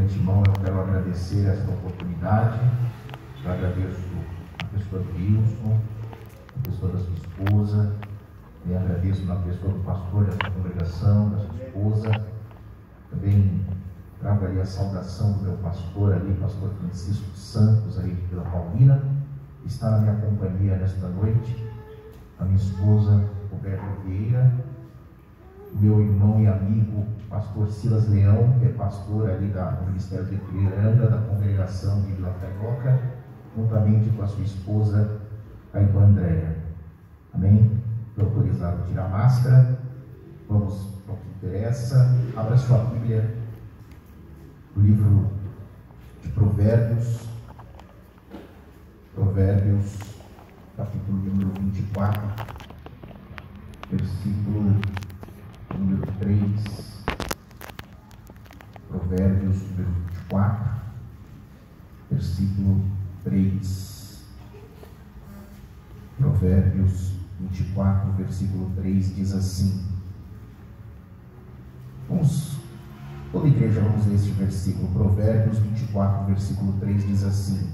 antemão eu quero agradecer esta oportunidade. Eu agradeço a pessoa do Wilson, a pessoa da sua esposa, e agradeço na pessoa do pastor, da sua congregação, da sua esposa. Também trago ali a saudação do meu pastor ali, pastor Francisco Santos, aí de Vila Paulina, que está na minha companhia nesta noite, a minha esposa Roberta Vieira, meu irmão e amigo pastor Silas Leão, que é pastor ali do Ministério de Ipiranga, da congregação de Vila Carioca, juntamente com a sua esposa, a irmã Andréia. Amém? Estou autorizado a tirar a máscara. Vamos ao que interessa. Abra sua Bíblia no livro de Provérbios, capítulo número 24, versículo número 3. Provérbios número 24, versículo 3. Provérbios 24, versículo 3 diz assim. Toda a igreja, vamos ler este versículo. Provérbios 24, versículo 3 diz assim: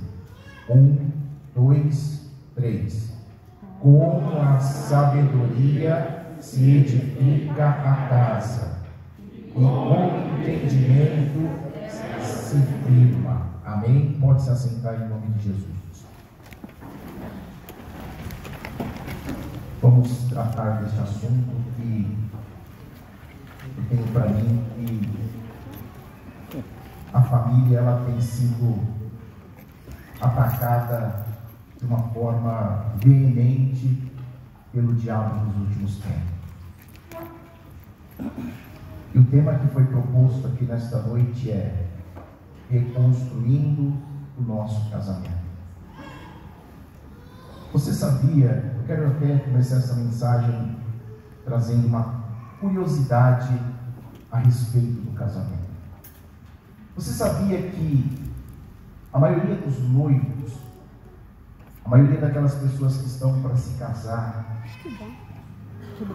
1, 2, 3. Com a sabedoria se edifica a casa, e com o entendimento se firma. Amém? Pode se assentar em nome de Jesus. Vamos tratar deste assunto que eu tenho para mim que a família ela tem sido atacada de uma forma veemente pelo diabo nos últimos tempos. E o tema que foi proposto aqui nesta noite é reconstruindo o nosso casamento. Você sabia, eu quero até começar essa mensagem trazendo uma curiosidade a respeito do casamento. Você sabia que a maioria dos noivos, a maioria daquelas pessoas que estão para se casar,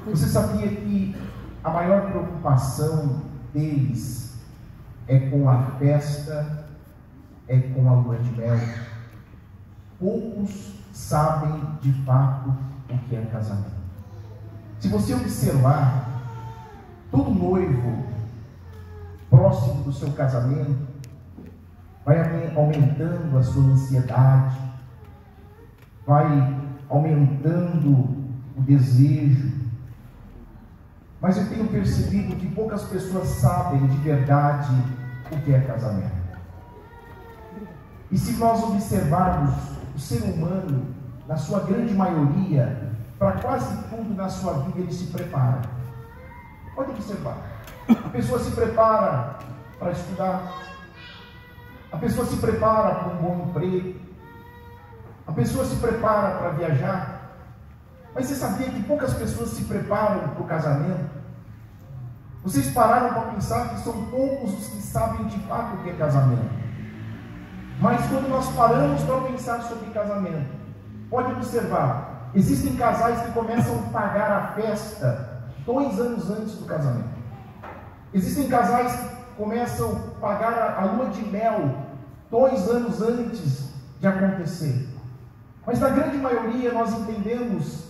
você sabia que a maior preocupação deles é com a festa, é com a lua de mel? Poucos sabem de fato o que é casamento. Se você observar, todo noivo próximo do seu casamento vai aumentando a sua ansiedade, vai aumentando o desejo. Mas eu tenho percebido que poucas pessoas sabem de verdade o que é casamento. E se nós observarmos o ser humano, na sua grande maioria, para quase tudo na sua vida ele se prepara. Pode observar. A pessoa se prepara para estudar, a pessoa se prepara para um bom emprego, a pessoa se prepara para viajar. Mas você sabia que poucas pessoas se preparam para o casamento? Vocês pararam para pensar que são poucos os que sabem de fato o que é casamento. Mas quando nós paramos para pensar sobre casamento, pode observar, existem casais que começam a pagar a festa 2 anos antes do casamento. Existem casais que começam a pagar a lua de mel 2 anos antes de acontecer. Mas na grande maioria nós entendemos,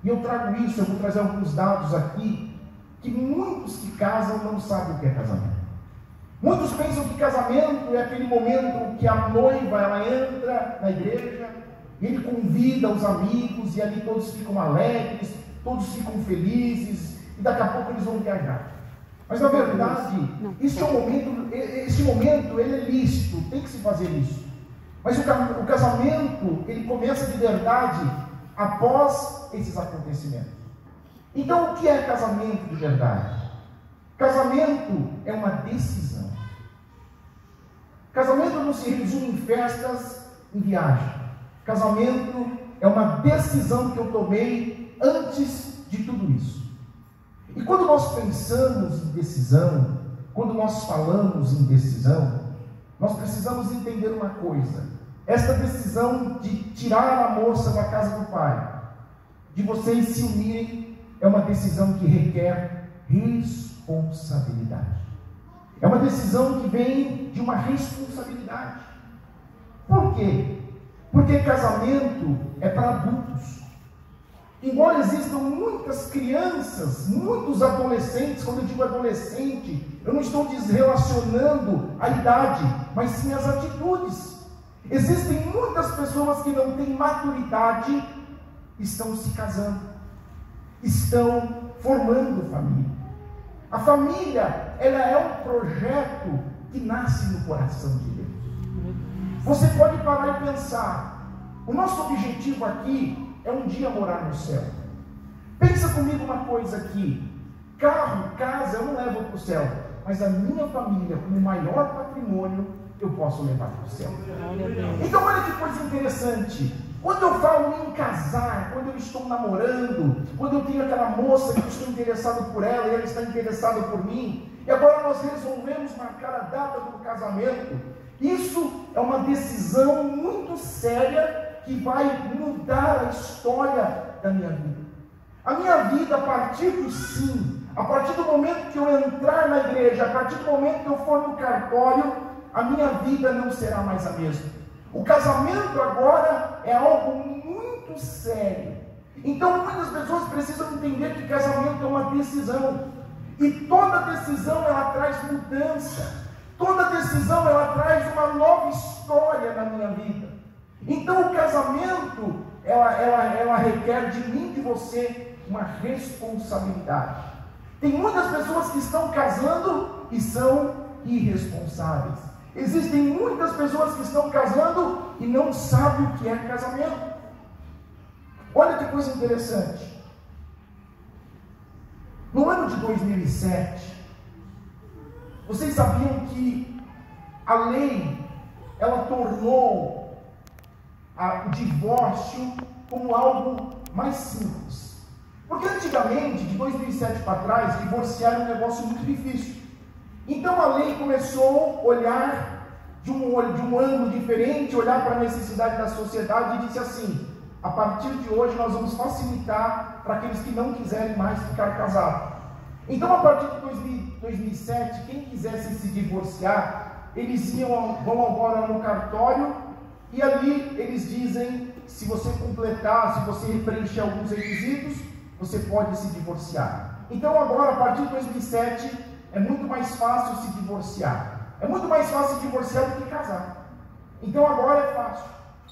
e eu trago isso, eu vou trazer alguns dados aqui, que muitos que casam não sabem o que é casamento. Muitos pensam que casamento é aquele momento que a noiva ela entra na igreja, e ele convida os amigos, e ali todos ficam alegres, todos ficam felizes, e daqui a pouco eles vão viajar. Mas na verdade, este momento ele é lícito, tem que se fazer isso. Mas o casamento, ele começa de verdade após esses acontecimentos. Então, o que é casamento de verdade? Casamento é uma decisão. Casamento não se resume em festas, em viagem. Casamento é uma decisão que eu tomei antes de tudo isso. E quando nós pensamos em decisão, quando nós falamos em decisão, nós precisamos entender uma coisa. Esta decisão de tirar a moça da casa do pai, de vocês se unirem, é uma decisão que requer responsabilidade. É uma decisão que vem de uma responsabilidade. Por quê? Porque casamento é para adultos. Embora existam muitas crianças, muitos adolescentes, quando eu digo adolescente, eu não estou desrelacionando a idade, mas sim as atitudes. Existem muitas pessoas que não têm maturidade, estão se casando, estão formando família. A família, ela é um projeto que nasce no coração de Deus. Você pode parar e pensar, o nosso objetivo aqui é um dia morar no céu. Pensa comigo uma coisa aqui, carro, casa, eu não levo para o céu, mas a minha família, como maior patrimônio, eu posso levar para o céu. Então olha que coisa interessante, quando eu falo em casar, quando eu estou namorando, quando eu tenho aquela moça que eu estou interessado por ela e ela está interessada por mim, e agora nós resolvemos marcar a data do casamento, isso é uma decisão muito séria que vai mudar a história da minha vida. A minha vida, a partir do sim, a partir do momento que eu entrar na igreja, a partir do momento que eu for no cartório, a minha vida não será mais a mesma. O casamento agora é algo muito sério. Então muitas pessoas precisam entender que casamento é uma decisão. E toda decisão ela traz mudança. Toda decisão ela traz uma nova história na minha vida. Então o casamento, ela requer de mim e de você uma responsabilidade. Tem muitas pessoas que estão casando e são irresponsáveis. Existem muitas pessoas que estão casando e não sabem o que é casamento. Olha que coisa interessante. No ano de 2007, vocês sabiam que a lei, ela tornou o divórcio como algo mais simples. Porque antigamente, de 2007 para trás, divorciar era um negócio muito difícil. Então a lei começou a olhar de um ângulo diferente, olhar para a necessidade da sociedade e disse assim: a partir de hoje nós vamos facilitar para aqueles que não quiserem mais ficar casados. Então a partir de 2007, quem quisesse se divorciar, eles vão agora no cartório e ali eles dizem, se você completar, se você preencher alguns requisitos, você pode se divorciar. Então agora, a partir de 2007, é muito mais fácil se divorciar. É muito mais fácil se divorciar do que casar. Então agora é fácil.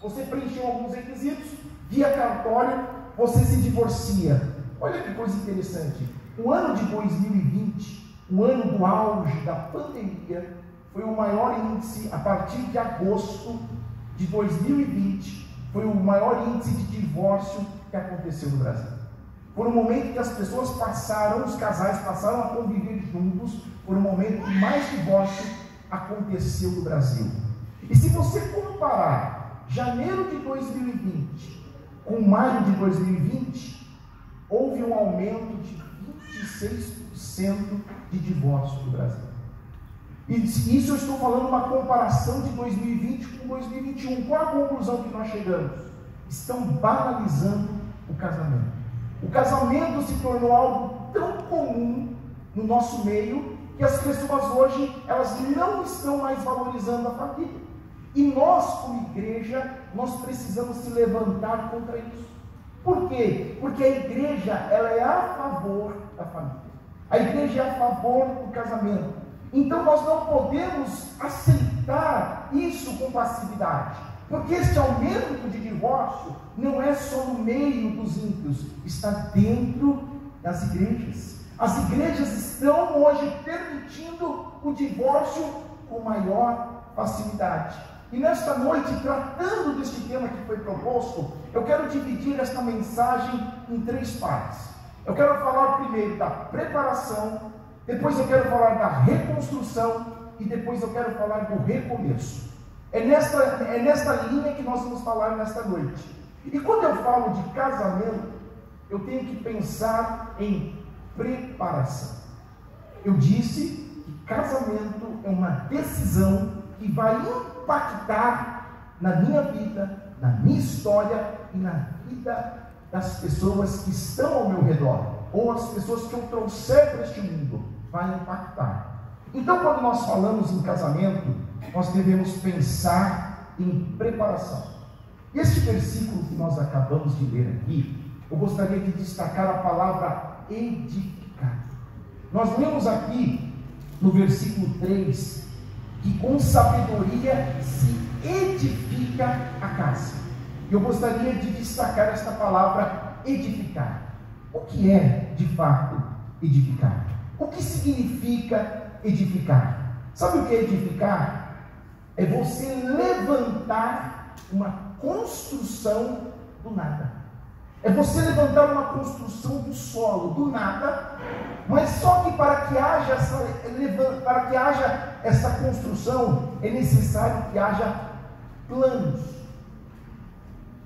Você preencheu alguns requisitos, via cartório, você se divorcia. Olha que coisa interessante. O ano de 2020, o ano do auge da pandemia, foi o maior índice, a partir de agosto de 2020, foi o maior índice de divórcio que aconteceu no Brasil. Foi um momento que as pessoas passaram, os casais passaram a conviver juntos, foi um momento que mais divórcio aconteceu no Brasil. E se você comparar janeiro de 2020 com maio de 2020, houve um aumento de 26% de divórcio no Brasil. E isso eu estou falando uma comparação de 2020 com 2021. Qual a conclusão que nós chegamos? Estão banalizando o casamento. O casamento se tornou algo tão comum no nosso meio que as pessoas hoje, elas não estão mais valorizando a família. E nós, como igreja, nós precisamos se levantar contra isso. Por quê? Porque a igreja, ela é a favor da família. A igreja é a favor do casamento. Então nós não podemos aceitar isso com passividade. Porque esse aumento de divórcio não é só no meio dos ímpios, está dentro das igrejas. As igrejas estão hoje permitindo o divórcio com maior facilidade. E nesta noite, tratando deste tema que foi proposto, eu quero dividir esta mensagem em 3 partes. Eu quero falar primeiro da preparação, depois eu quero falar da reconstrução e depois eu quero falar do recomeço. É nesta linha que nós vamos falar nesta noite. E quando eu falo de casamento, eu tenho que pensar em preparação. Eu disse que casamento é uma decisão que vai impactar na minha vida, na minha história e na vida das pessoas que estão ao meu redor, ou as pessoas que eu trouxer para este mundo, vai impactar. Então, quando nós falamos em casamento, nós devemos pensar em preparação. Este versículo que nós acabamos de ler aqui, eu gostaria de destacar a palavra edificar. Nós lemos aqui no versículo 3 que com sabedoria se edifica a casa. Eu gostaria de destacar esta palavra edificar. O que é de fato edificar? O que significa edificar? Sabe o que é edificar? É você levantar uma construção do nada. É você levantar uma construção do solo, do nada, mas só que para que haja essa construção, é necessário que haja planos,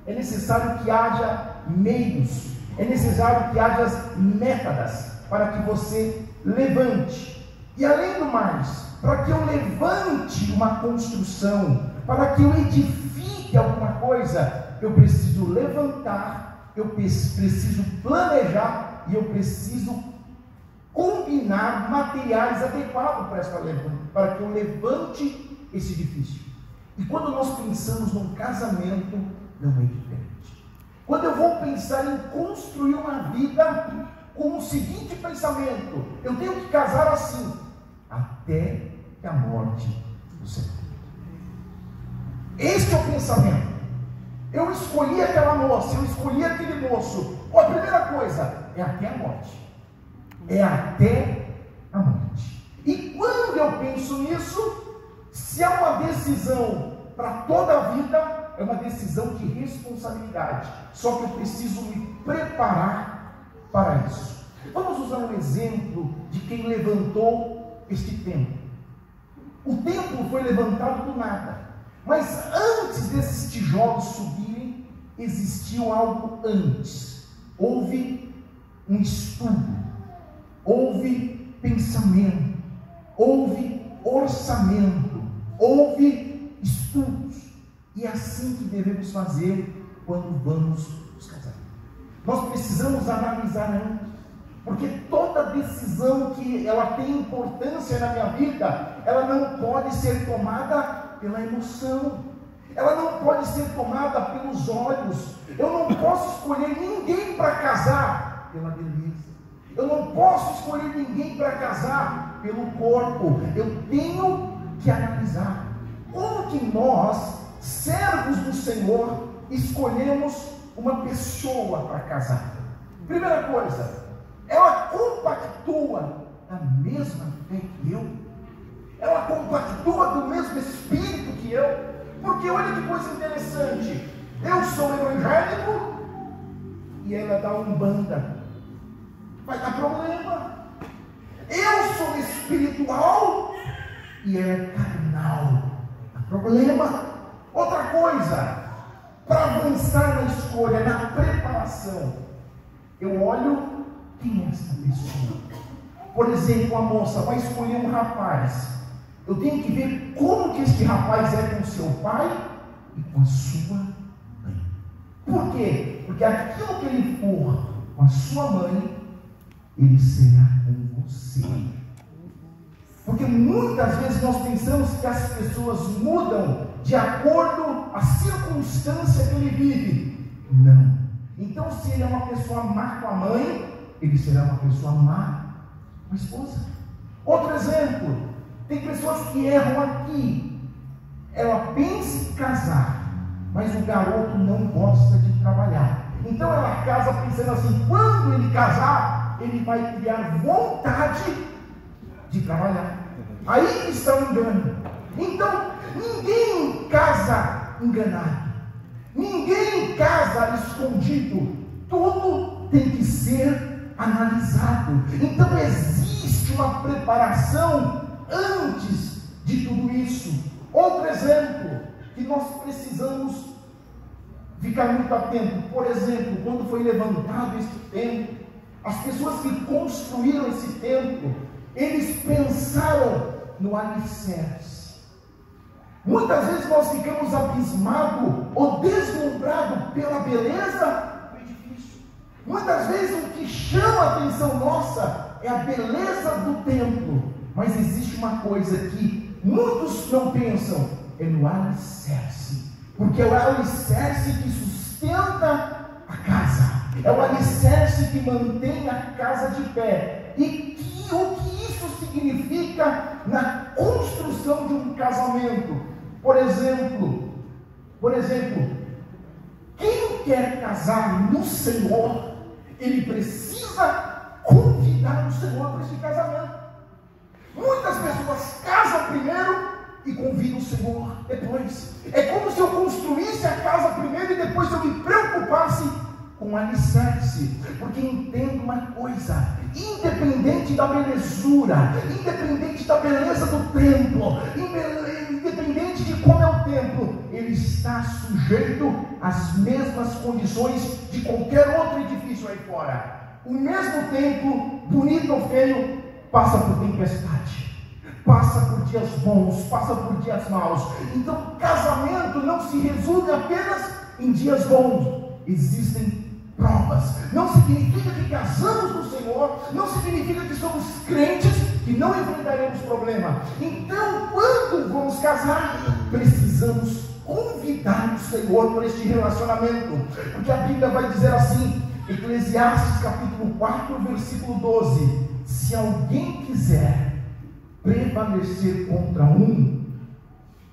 é necessário que haja meios, é necessário que haja métodos para que você levante. E além do mais, para que eu levante uma construção, para que eu edifique alguma coisa, eu preciso levantar, eu preciso planejar e eu preciso combinar materiais adequados para que eu levante esse edifício. E quando nós pensamos num casamento, não é diferente. Quando eu vou pensar em construir uma vida com o seguinte pensamento: eu tenho que casar assim, até que a morte nos separe. Este é o pensamento. Eu escolhi aquela moça, eu escolhi aquele moço. A primeira coisa é até a morte. É até a morte. E quando eu penso nisso, se é uma decisão para toda a vida, é uma decisão de responsabilidade. Só que eu preciso me preparar para isso. Vamos usar um exemplo de quem levantou este templo. O templo foi levantado do nada. Mas antes desses tijolos subirem, existiu algo antes. Houve um estudo, houve pensamento, houve orçamento, houve estudos. E é assim que devemos fazer quando vamos nos casar. Nós precisamos analisar antes, porque toda decisão que ela tem importância na minha vida, ela não pode ser tomada pela emoção, ela não pode ser tomada pelos olhos. Eu não posso escolher ninguém para casar pela beleza, eu não posso escolher ninguém para casar pelo corpo. Eu tenho que analisar como que nós, servos do Senhor, escolhemos uma pessoa para casar. Primeira coisa, ela compactua da mesma fé que eu, ela compactua do mesmo espírito que eu. Porque olha que coisa interessante, eu sou evangélico e ela dá umbanda, vai dar problema. Eu sou espiritual e ela é carnal, dá problema. Outra coisa, para avançar na escolha, na preparação, eu olho quem é essa pessoa. Por exemplo, a moça vai escolher um rapaz. Eu tenho que ver como que este rapaz é com seu pai e com a sua mãe. Por quê? Porque aquilo que ele for com a sua mãe, ele será com você. Porque muitas vezes nós pensamos que as pessoas mudam de acordo com a circunstância que ele vive. Não. Então, se ele é uma pessoa má com a mãe, ele será uma pessoa má com a esposa. Outro exemplo, tem pessoas que erram aqui. Ela pensa em casar, mas o garoto não gosta de trabalhar. Então ela casa pensando assim: quando ele casar, ele vai criar vontade de trabalhar. Aí está o engano. Então ninguém casa enganado, ninguém casa escondido. Tudo tem que ser analisado. Então existe uma preparação antes de tudo isso. Outro exemplo que nós precisamos ficar muito atentos. Por exemplo, quando foi levantado este templo, as pessoas que construíram esse templo, eles pensaram no alicerce. Muitas vezes nós ficamos abismados ou deslumbrados pela beleza do edifício. Muitas vezes o que chama a atenção nossa é a beleza do templo. Mas existe uma coisa que Muitos não pensam no alicerce, porque é o alicerce que sustenta a casa, é o alicerce que mantém a casa de pé. E o que isso significa na construção de um casamento? Por exemplo, quem quer casar no Senhor, ele precisa convidar o Senhor para esse casamento. Muitas pessoas casam primeiro e convidam o Senhor depois. É como se eu construísse a casa primeiro e depois eu me preocupasse com o alicerce. Porque entendo uma coisa: independente da belezura, independente da beleza do templo, independente de como é o templo, ele está sujeito às mesmas condições de qualquer outro edifício aí fora. O mesmo templo, bonito ou feio, passa por tempestade, passa por dias bons, passa por dias maus. Então, casamento não se resume apenas em dias bons. Existem provas. Não significa que casamos no Senhor, não significa que somos crentes, que não enfrentaremos problema. Então, quando vamos casar, precisamos convidar o Senhor para este relacionamento, porque a Bíblia vai dizer assim, Eclesiastes capítulo 4, versículo 12: se alguém quiser prevalecer contra um,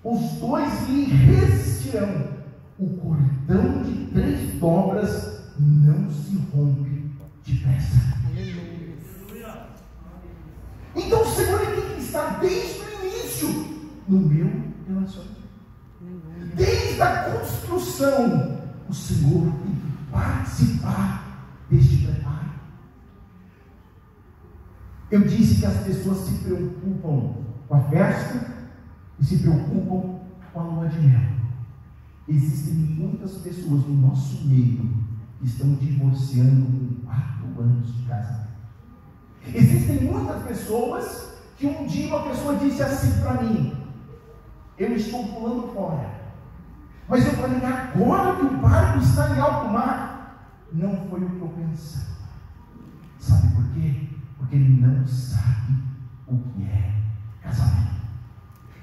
os dois lhe resistirão. O cordão de 3 dobras não se rompe depressa. Então o Senhor tem que estar desde o início no meu relacionamento. Desde a construção, o Senhor tem que participar deste preparo. Eu disse que as pessoas se preocupam com a festa e se preocupam com a lua de mel. Existem muitas pessoas no nosso meio que estão divorciando com 4 anos de casamento. Existem muitas pessoas que um dia uma pessoa disse assim para mim: eu estou pulando fora. Mas eu falei: agora que o barco está em alto mar. Não foi o que eu pensava. Sabe por quê? Porque ele não sabe o que é casamento.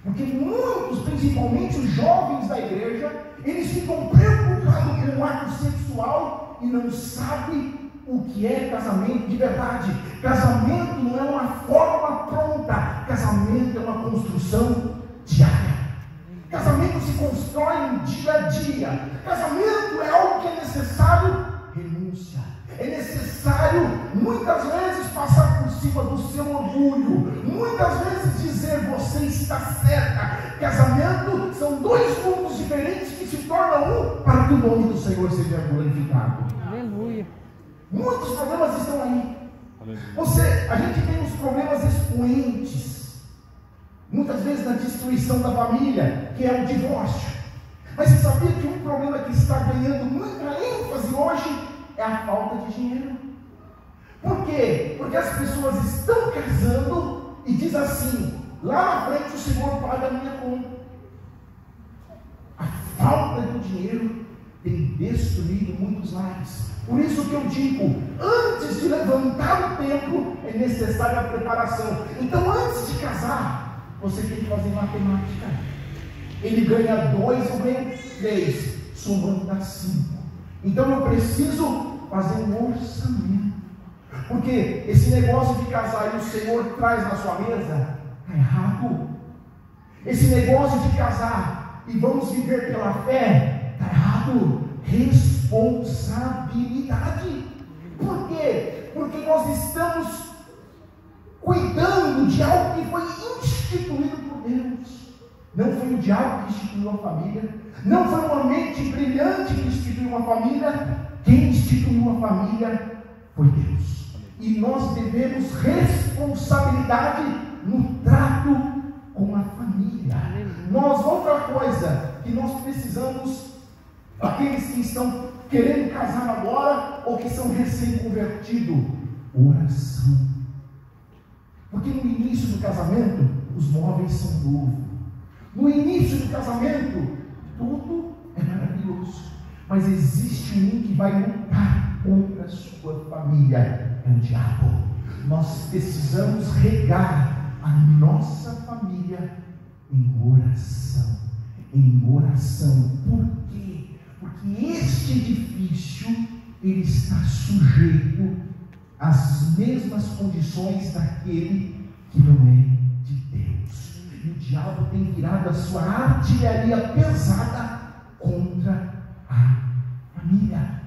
Porque muitos, principalmente os jovens da igreja, eles ficam preocupados com o ato sexual e não sabem o que é casamento de verdade. Casamento não é uma forma pronta. Casamento é uma construção diária. Casamento se constrói no dia a dia. Casamento é algo que é necessário renúncia. É necessário muitas vezes passar por cima do seu orgulho. Muitas vezes dizer: você está certa. Casamento são 2 mundos diferentes que se tornam um para que o nome do Senhor seja glorificado. Aleluia. Muitos problemas estão aí. A gente tem os problemas expoentes, muitas vezes na destruição da família, que é o divórcio. Mas você sabia que um problema que está ganhando muita ênfase hoje é a falta de dinheiro? Por quê? Porque as pessoas estão casando e diz assim: lá na frente o Senhor paga a minha conta. A falta de dinheiro tem destruído muitos lares. Por isso que eu digo, antes de levantar o templo, é necessária a preparação. Então, antes de casar, você tem que fazer matemática. Ele ganha 2, eu ganho 3, somando dá 5. Então eu preciso fazer um orçamento. Porque esse negócio de casar e o Senhor traz na sua mesa, está errado. Esse negócio de casar e vamos viver pela fé, está errado. Responsabilidade. Por quê? Porque nós estamos cuidando de algo que foi instituído por Deus. Não foi o diabo que instituiu a família, não foi uma mente brilhante que instituiu uma família. Quem instituiu a família foi Deus. E nós devemos responsabilidade no trato com a família. Outra coisa que nós precisamos, aqueles que estão querendo casar agora ou que são recém-convertidos, oração. Porque no início do casamento os móveis são novos. No início do casamento tudo é maravilhoso, mas existe um que vai lutar contra a sua família, é o diabo. Nós precisamos regar a nossa família em oração. Em oração. Por quê? Porque este edifício, ele está sujeito às mesmas condições daquele que não é de Deus. E o diabo tem virado a sua artilharia pesada contra a família.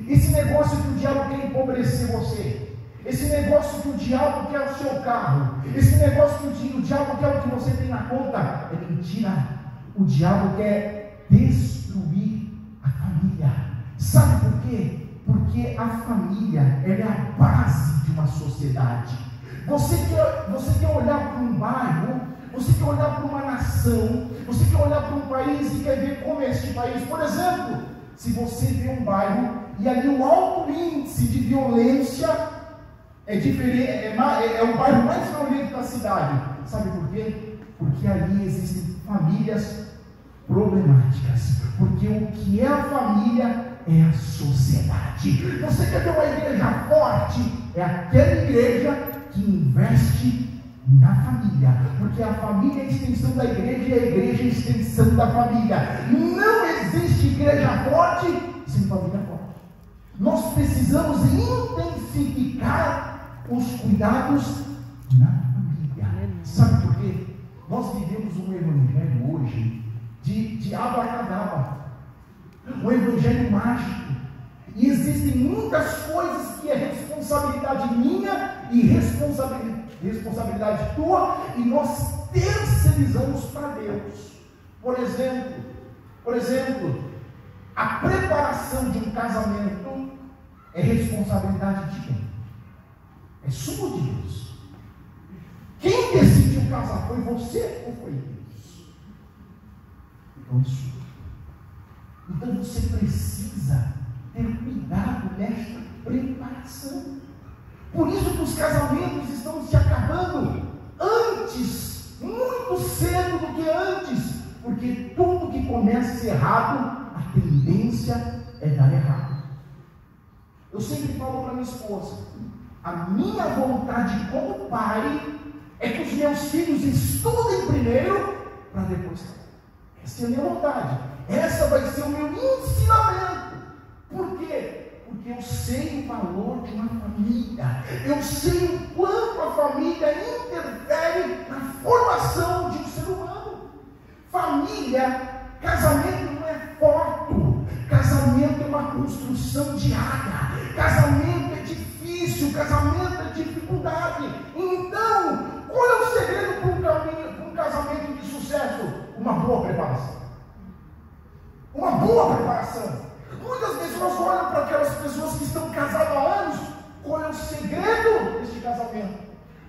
Esse negócio que o diabo quer empobrecer você, esse negócio que o diabo quer o seu carro, esse negócio que o diabo quer o que você tem na conta, é mentira. O diabo quer destruir a família. Sabe por quê? Porque a família, ela é a base de uma sociedade. Você quer olhar para um bairro, você quer olhar para uma nação, você quer olhar para um país e quer ver como é este país. Por exemplo, se você vê um bairro e ali o alto índice de violência é diferente, é o bairro mais violento da cidade. Sabe por quê? Porque ali existem famílias problemáticas. Porque o que é a família é a sociedade. Você quer ver uma igreja forte? É aquela igreja que investe na família, porque a família é a extensão da igreja e a igreja é a extensão da família. Não existe igreja forte sem família forte. Nós precisamos intensificar os cuidados na família. Sabe por quê? Nós vivemos um evangelho hoje de abracadabra, um evangelho mágico, e existem muitas coisas que é responsabilidade minha e responsabilidade tua, e nós terceirizamos para Deus. Por exemplo, a preparação de um casamento é responsabilidade de quem? É sua de Deus. Quem decidiu casar? Foi você ou foi Deus? Então é sua. Então você precisa ter cuidado nesta preparação. Por isso que os casamentos estão se acabando antes, muito cedo do que antes, porque tudo que começa errado, a tendência é dar errado. Eu sempre falo para minha esposa, a minha vontade como pai é que os meus filhos estudem primeiro para depois casar. Essa é a minha vontade, essa vai ser o meu ensinamento. Por quê? Porque eu sei o valor de uma família, eu sei o quanto a família interfere na formação de um ser humano. Família, casamento não é foto, casamento é uma construção diária, casamento é difícil, casamento é dificuldade. Então, qual é o segredo para um casamento de sucesso? Uma boa preparação. Uma boa preparação. Muitas pessoas olham para aquelas pessoas que estão casadas há anos, qual é o segredo deste casamento?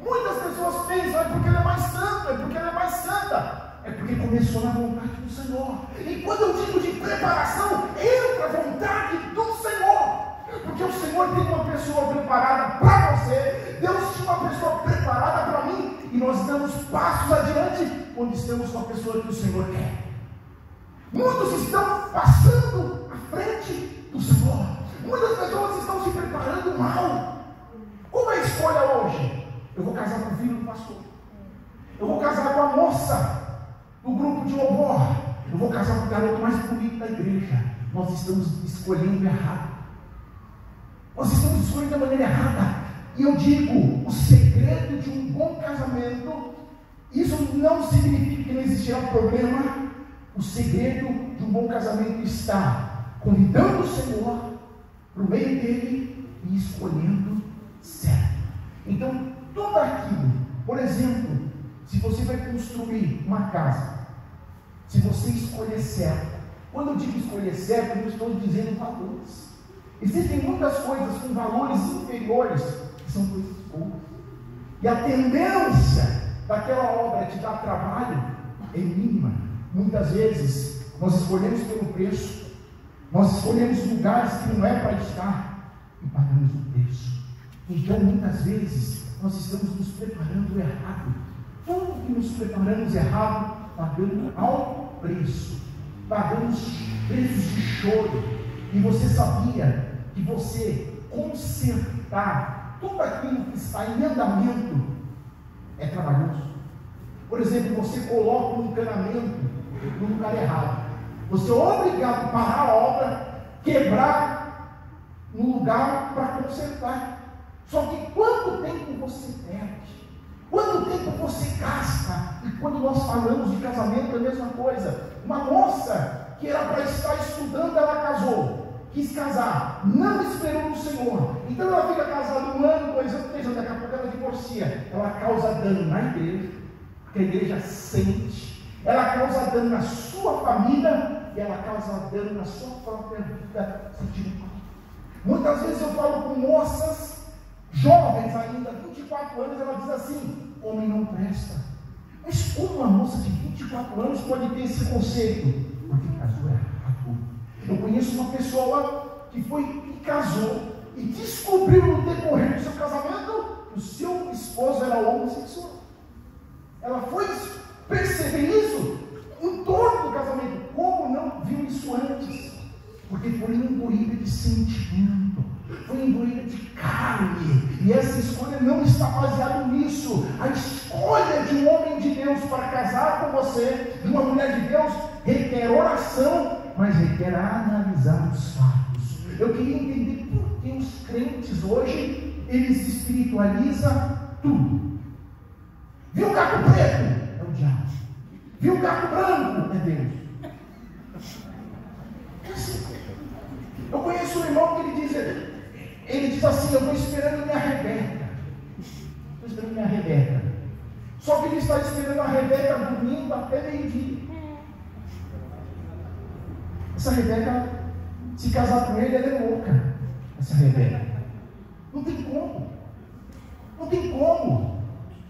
Muitas pessoas pensam, é porque ele é mais santo, é porque ela é mais santa, é porque começou na vontade do Senhor. E quando eu digo de preparação, entra a vontade do Senhor, porque o Senhor tem uma pessoa preparada para você, Deus tinha uma pessoa preparada para mim, e nós damos passos adiante quando estamos com a pessoa que o Senhor quer. Muitos estão passando à frente do Senhor. Muitas pessoas estão se preparando mal. Como é a escolha hoje? Eu vou casar com o filho do pastor. Eu vou casar com a moça do grupo de louvor. Eu vou casar com o garoto mais bonito da igreja. Nós estamos escolhendo errado. Nós estamos escolhendo da maneira errada. E eu digo, o segredo de um bom casamento, isso não significa que não existirá problema. O segredo de um bom casamento está convidando o Senhor para o meio dele e escolhendo certo. Então, tudo aquilo, por exemplo, se você vai construir uma casa, se você escolher certo, quando eu digo escolher certo, eu estou dizendo valores. Existem muitas coisas com valores inferiores que são coisas boas. E a tendência daquela obra te dar trabalho é mínima. Muitas vezes nós escolhemos pelo preço, nós escolhemos lugares que não é para estar e pagamos o preço. Então muitas vezes nós estamos nos preparando errado. Tudo que nos preparamos errado, pagando alto preço, pagamos preços de choro. E você sabia que você consertar tudo aquilo que está em andamento é trabalhoso? Por exemplo, você coloca um encanamento no lugar errado. Você é obrigado a parar a obra, quebrar no lugar para consertar. Só que quanto tempo você perde? Quanto tempo você gasta? E quando nós falamos de casamento é a mesma coisa. Uma moça que era para estar estudando, ela casou. Quis casar, não esperou no Senhor. Então ela fica casada 1 ano, 2 anos, 3 anos, daqui a pouco ela divorcia. Ela causa dano na igreja, porque a igreja sente. Ela causa dano na sua família e ela causa dano na sua própria vida sentimental. Muitas vezes eu falo com moças jovens ainda, 24 anos, ela diz assim: homem não presta. Mas como uma moça de 24 anos pode ter esse conceito? Porque casou errado. Eu conheço uma pessoa que casou e descobriu no decorrer do seu casamento que o seu esposo era homossexual. Ela foi perceber isso em torno do casamento. Como não viu isso antes? Porque foi imbuída de sentimento, foi imbuída de carne, e essa escolha não está baseada nisso. A escolha de um homem de Deus para casar com você, de uma mulher de Deus, requer oração, mas requer analisar os fatos. Eu queria entender por que os crentes hoje, eles espiritualizam tudo. Viu o gato preto? É o diabo. Viu o gato branco? É Deus. Eu conheço um irmão que ele diz assim: eu estou esperando minha Rebeca. Estou esperando minha Rebeca. Só que ele está esperando a Rebeca domingo até meio-dia. Essa Rebeca, se casar com ele, ela é louca. Essa Rebeca. Não tem como. Não tem como.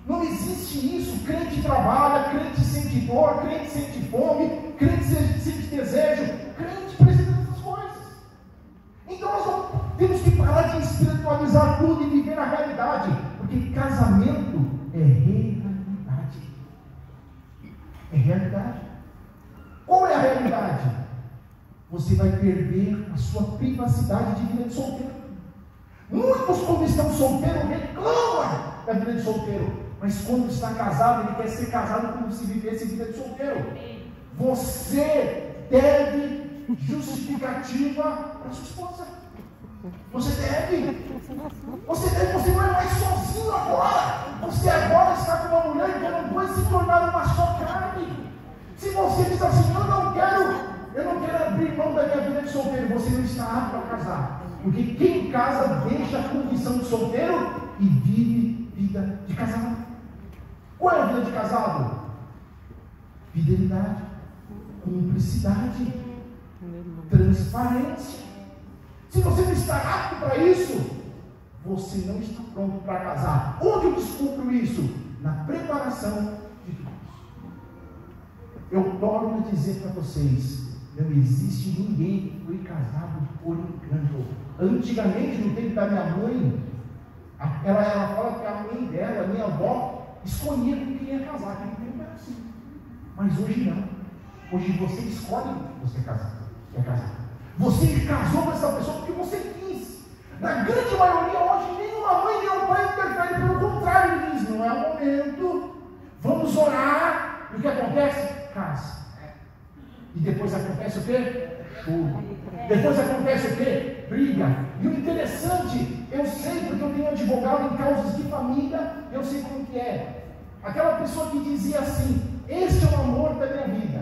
Não existe isso. Crente trabalha, crente sente dor, crente sente fome, crente sente desejo, crente precisa dessas coisas. Então nós temos que parar de espiritualizar tudo e viver a realidade. Porque casamento é realidade. É realidade. Qual é a realidade? Você vai perder a sua privacidade de vida de solteiro. Muitos, quando estão solteiros, reclamam da vida de solteiro. Mas quando está casado, ele quer ser casado como se vivesse vida de solteiro. Você deve justificativa para sua esposa. Você não é mais sozinho agora. Você agora está com uma mulher que não pode se tornar uma só carne. Se você diz assim: eu não quero abrir mão da minha vida de solteiro, você não está apto para casar. Porque quem casa deixa a condição de solteiro e vive vida de casado. Qual é a vida de casado? Fidelidade, cumplicidade, transparência. Se você não está apto para isso, você não está pronto para casar. Onde eu descubro isso? Na preparação de Deus. Eu torno a dizer para vocês: não existe ninguém que foi casado por engano. Antigamente, no tempo da minha mãe, ela fala que a mãe dela, a minha avó, escolhia com quem ia casar. Aquele tempo era assim. Mas hoje não. Hoje você escolhe com quem você quer casar. Você casou com essa pessoa porque você quis. Na grande maioria hoje, nenhuma mãe nem um pai interfere. Pelo contrário, ele diz: não é o momento, vamos orar. E o que acontece? Casa. E depois acontece o quê? Choro. Depois acontece o quê? Briga. E o interessante, eu sei, porque eu tenho advogado em causas de família, eu sei como que é. Aquela pessoa que dizia assim: esse é o amor da minha vida,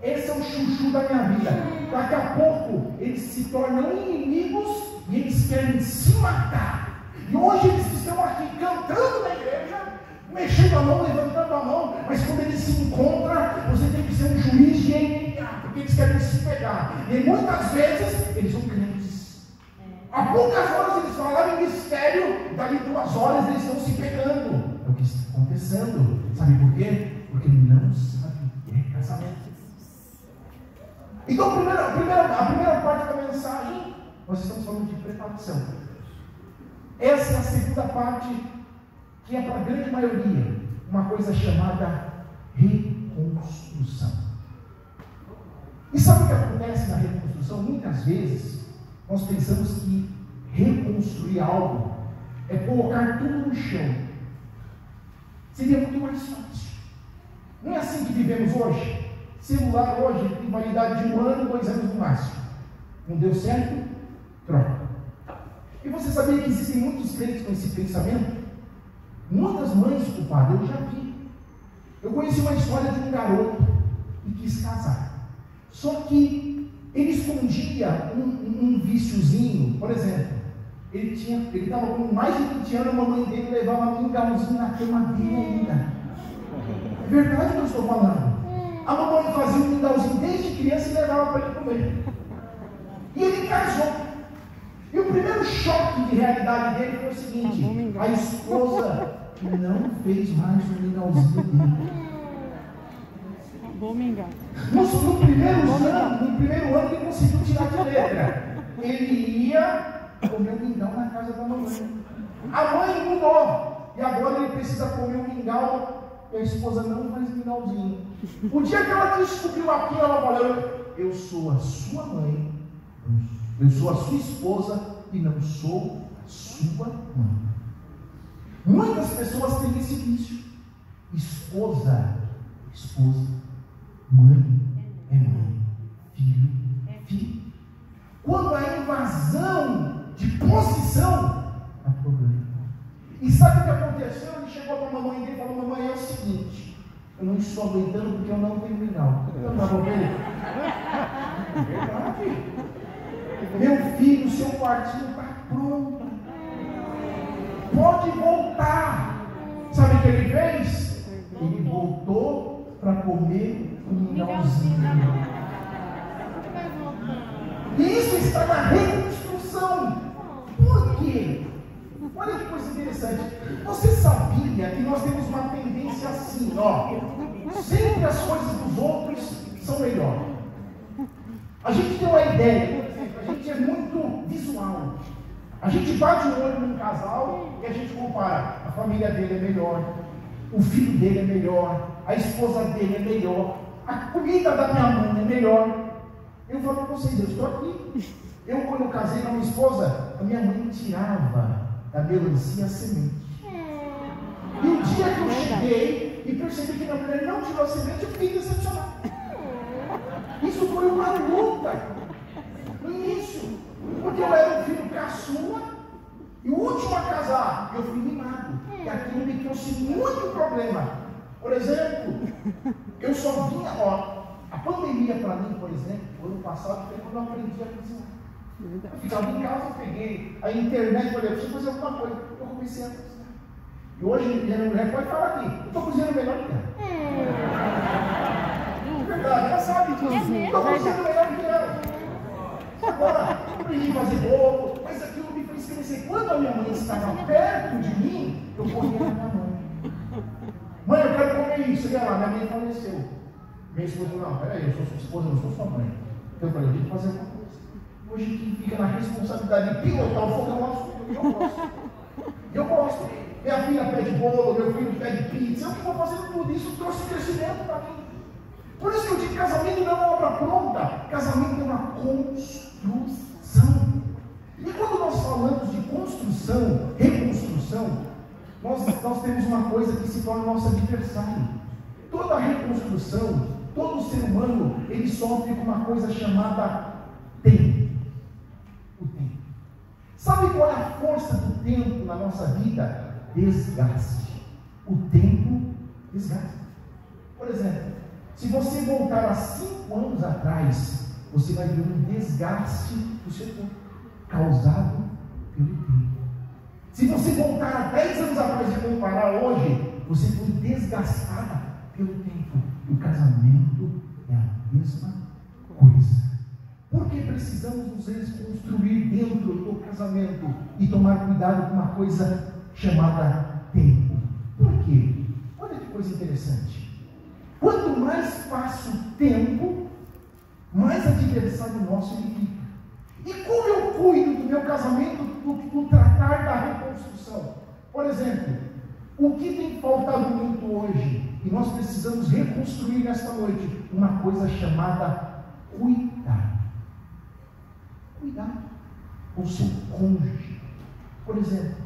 esse é o chuchu da minha vida. Daqui a pouco eles se tornam inimigos e eles querem se matar. E hoje eles estão aqui cantando na igreja, mexendo a mão, levantando a mão, mas quando eles se encontram, você tem que ser um juiz de MMA, porque eles querem se pegar. E muitas vezes eles são crentes. Há poucas horas eles falaram em mistério, dali 2 horas eles estão se pegando. É o que está acontecendo. Sabe por quê? Porque não sabe o que é casamento. Então a primeira parte da mensagem, nós estamos falando de preparação. Essa é a segunda parte, que é para a grande maioria uma coisa chamada reconstrução. E sabe o que acontece na reconstrução? Muitas vezes nós pensamos que reconstruir algo é colocar tudo no chão. Seria muito mais fácil. Não é assim que vivemos hoje? Celular hoje tem validade de 1 ano, 2 anos no máximo. Não deu certo? Troca. E você sabia que existem muitos crentes com esse pensamento? Muitas mães culpadas, eu já vi. Eu conheci uma história de um garoto que quis casar. Só que ele escondia um viciozinho. Por exemplo, ele estava com mais de 20 anos, a mamãe dele levava mingauzinho na cama dele ainda. É verdade o que eu estou falando. A mamãe fazia um mingauzinho desde criança e levava para ele comer. E ele casou. E o primeiro choque de realidade dele foi o seguinte: a esposa não fez mais o mingauzinho dele. No primeiro ano ele conseguiu tirar de letra. Ele ia comer o mingau na casa da mamãe. A mãe mudou. E agora ele precisa comer o mingau e a esposa não faz mingauzinho. O dia que ela descobriu aquilo, ela falou: eu sou a sua mãe, eu sou a sua esposa e não sou a sua mãe. Muitas pessoas têm esse vício. Esposa, mãe é mãe, filho é filho. Quando a invasão de posição é problema. E sabe o que aconteceu? Ele chegou para a mamãe dele e falou: mamãe, é o seguinte, eu não estou aguentando porque eu não tenho mingau. Eu não vou ver. Verdade. Meu filho, seu quartinho está pronto. Pode voltar. Sabe o que ele fez? Ele voltou para comer um mingauzinho. E isso está na reconstrução. Por quê? Olha que coisa interessante. Você sabia que nós temos uma tendência assim, ó? Sempre as coisas dos outros são melhores. A gente tem uma ideia, por exemplo, a gente é muito visual. A gente bate o olho num casal e a gente compara. A família dele é melhor, o filho dele é melhor, a esposa dele é melhor, a comida da minha mãe é melhor. Eu falo para vocês, eu estou aqui. Eu, quando eu casei com a minha esposa, a minha mãe tirava da melancia a semente. E o dia que eu cheguei e percebi que minha mulher não tirou a semente, eu fiquei decepcionado. Isso foi uma luta no início, porque eu era um filho caçula e o último a casar. Eu fui mimado e aquilo me trouxe muito problema. Por exemplo, eu só vinha, a pandemia para mim, por exemplo, o ano passado foi quando eu aprendi a cozinhar. Eu ficava em casa, peguei a internet, falei: eu preciso fazer alguma coisa. Eu comecei a cozinhar. E hoje minha mulher pode falar aqui: eu estou cozinhando melhor que ela. É verdade, ela sabe disso. Estou cozinhando melhor que ela. Agora, aprendi a fazer bolo, mas aquilo me fez crescer. Quando a minha mãe estava perto de mim, eu corria na minha mãe. Mãe, eu quero comer isso. E lá, minha mãe faleceu. Minha esposa falou: não, peraí, eu sou sua esposa, eu não sou sua mãe. Então eu falei: eu tenho que fazer alguma coisa. Hoje quem fica na responsabilidade de pilotar o fogão, eu gosto. Minha filha pede bolo, meu filho pede pizza. Eu que vou fazendo tudo isso, trouxe crescimento para mim. Por isso que eu digo: casamento não é uma obra pronta, casamento é uma construção. E quando nós falamos de construção, reconstrução, nós temos uma coisa que se torna nosso adversário. Toda reconstrução, todo ser humano, ele sofre com uma coisa chamada tempo. O tempo. Sabe qual é a força do tempo na nossa vida? Desgaste. O tempo desgasta. Por exemplo, se você voltar a 5 anos atrás, você vai ver um desgaste do seu corpo, causado pelo tempo. Se você voltar a 10 anos atrás e comparar hoje, você foi desgastada pelo tempo. O casamento é a mesma coisa. Porque precisamos nos reconstruir dentro do casamento e tomar cuidado com uma coisa chamada tempo. Por quê? Olha que coisa interessante. Quanto mais passa o tempo, mais adversário nosso ele fica. E como eu cuido do meu casamento, do tratar da reconstrução? Por exemplo, o que tem faltado muito hoje, e nós precisamos reconstruir nesta noite, uma coisa chamada cuidado. Cuidado com o seu cônjuge. Por exemplo,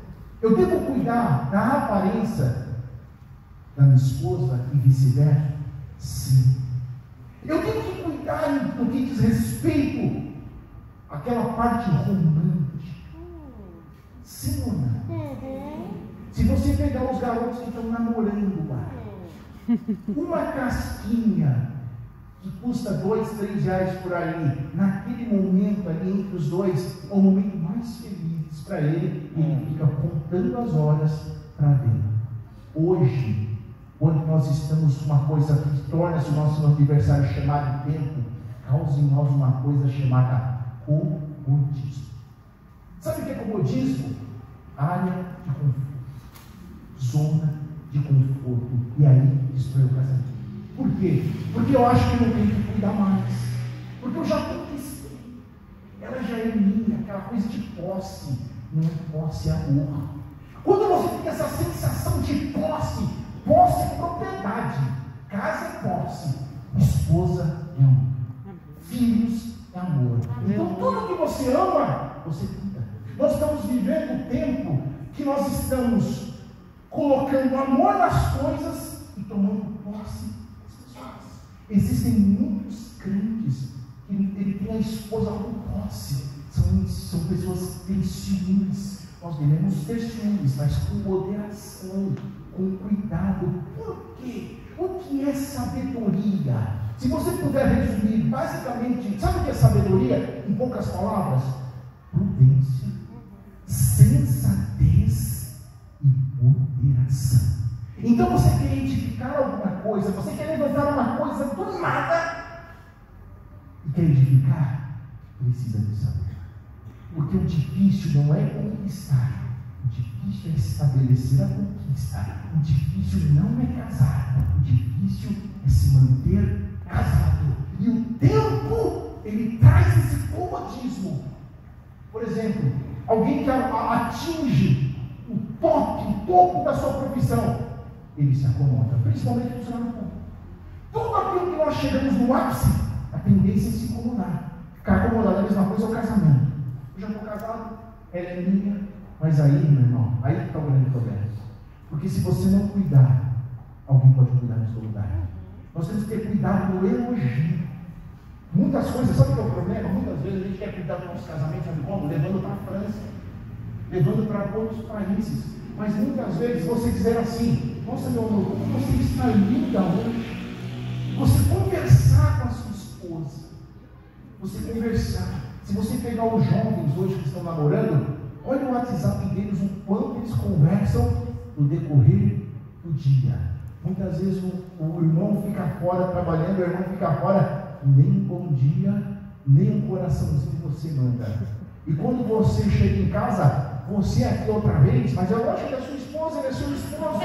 eu devo cuidar da aparência da minha esposa e vice-versa? Sim. Eu tenho que cuidar no que diz respeito àquela parte romântica. Sim ou não? Se você pegar os garotos que estão namorando lá, uma casquinha que custa R$2, R$3 por aí, naquele momento ali entre os dois, é o momento mais feliz para ele, e ele fica contando as horas para ver. Hoje, quando nós estamos com uma coisa que torna-se o nosso aniversário chamado tempo, causa em nós uma coisa chamada comodismo. Sabe o que é comodismo? Área de conforto, zona de conforto, e aí destrói o casamento. Por quê? Porque eu acho que eu não tenho que cuidar mais, porque eu já conquistei, ela já é minha, aquela coisa de posse. Não é posse, é amor. Quando você tem essa sensação de posse, posse é propriedade, casa é posse, esposa é amor, filhos é amor. Então tudo que você ama, você cuida. Nós estamos vivendo um tempo que nós estamos colocando amor nas coisas e tomando posse das pessoas. Existem muitos crentes que ele tem a esposa como posse. São pessoas que têm ciúmes. Nós devemos ter ciúmes, mas com moderação, com cuidado. Por quê? O que é sabedoria? Se você puder resumir, basicamente, sabe o que é sabedoria? Em poucas palavras: prudência, sensatez e moderação. Então você quer edificar alguma coisa, você quer levantar uma coisa do nada e quer edificar, precisa de saber. Porque o difícil não é conquistar, o difícil é estabelecer a conquista, o difícil não é casar, o difícil é se manter casado. E o tempo, ele traz esse comodismo. Por exemplo, alguém que atinge o topo da sua profissão, ele se acomoda, principalmente no funcionário público. Tudo aquilo que nós chegamos no ápice, a tendência é se incomodar. Ficar acomodado é a mesma coisa ao casamento. Eu já estou casado, ela é minha, mas aí, meu irmão, aí que está o grande problema. Porque se você não cuidar, alguém pode cuidar no seu lugar. Nós temos que ter cuidado no elogio. Muitas coisas, sabe o que é o problema? Muitas vezes a gente quer cuidar do nosso casamento, sabe como? Levando para a França, levando para outros países. Mas muitas vezes você dizer assim: nossa, meu amor, como você está linda hoje. Você conversar com a sua esposa. Você conversar. Se você pegar os jovens hoje que estão namorando, olha o WhatsApp deles, o quanto eles conversam no decorrer do dia. Muitas vezes o irmão fica fora trabalhando, o irmão fica fora, nem um bom dia, nem um coraçãozinho você manda. E quando você chega em casa, você é aqui outra vez, mas eu acho que é sua esposa, ele é seu esposo.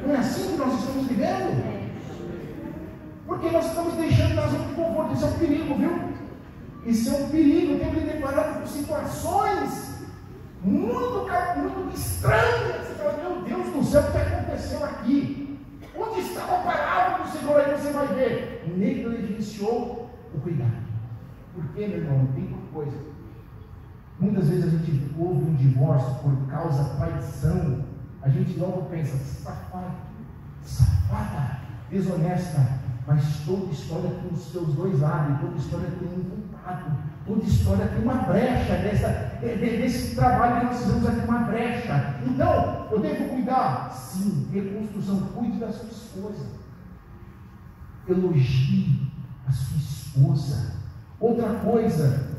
Não é assim que nós estamos vivendo? Porque nós estamos deixando na zona de conforto. Isso é um perigo, viu? Isso é um perigo. Eu tenho me deparado com situações muito estranhas. Você fala: meu Deus do céu, o que aconteceu aqui? Onde estava a palavra do Senhor? Aí você vai ver. Negligenciou o cuidado. Por quê, meu irmão? Tem uma coisa. Muitas vezes a gente ouve um divórcio por causa da traição. A gente logo pensa: safado, safada, desonesta. Mas toda história tem os seus dois lados, toda história tem um culpado, toda história tem uma brecha desse trabalho que nós fizemos aqui, uma brecha. Então, eu devo cuidar? Sim, reconstrução, cuide da sua esposa. Elogie a sua esposa. Outra coisa,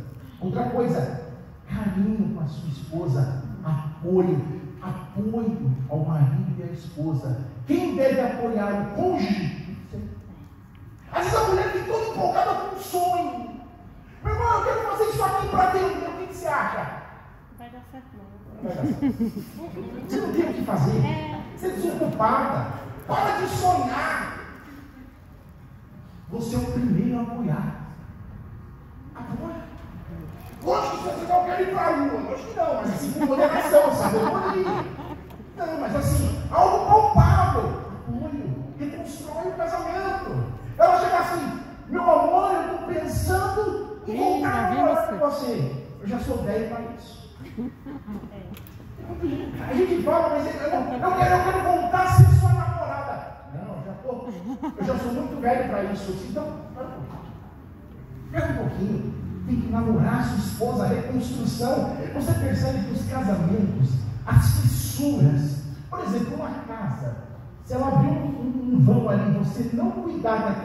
carinho com a sua esposa, apoio ao marido e à esposa. Quem deve apoiar o cônjuge? Às vezes a mulher fica toda empolgada com um sonho. Meu irmão, eu quero fazer isso aqui para Deus. O que você acha? Vai dar certo, não. Vai dar certo. Você não tem o que fazer. Você é desocupada. Para de sonhar. Você é o primeiro a apoiar. Apoia. Lógico que você não quer ir para a lua. Lógico que não, mas assim, com moderação, sabedoria. Não, mas assim, algo palpável. Apoio. Reconstrói o casamento. Ela chega assim: meu amor, eu estou pensando em voltar a morar com você. Eu já sou velho para isso. A gente fala, mas eu quero voltar a ser sua Pô, eu já sou muito velho para isso. Então, espera um pouquinho. Tem que namorar sua esposa, a reconstrução. Você percebe que os casamentos, as fissuras, por exemplo, uma casa, se ela abrir um vão ali, você não cuidar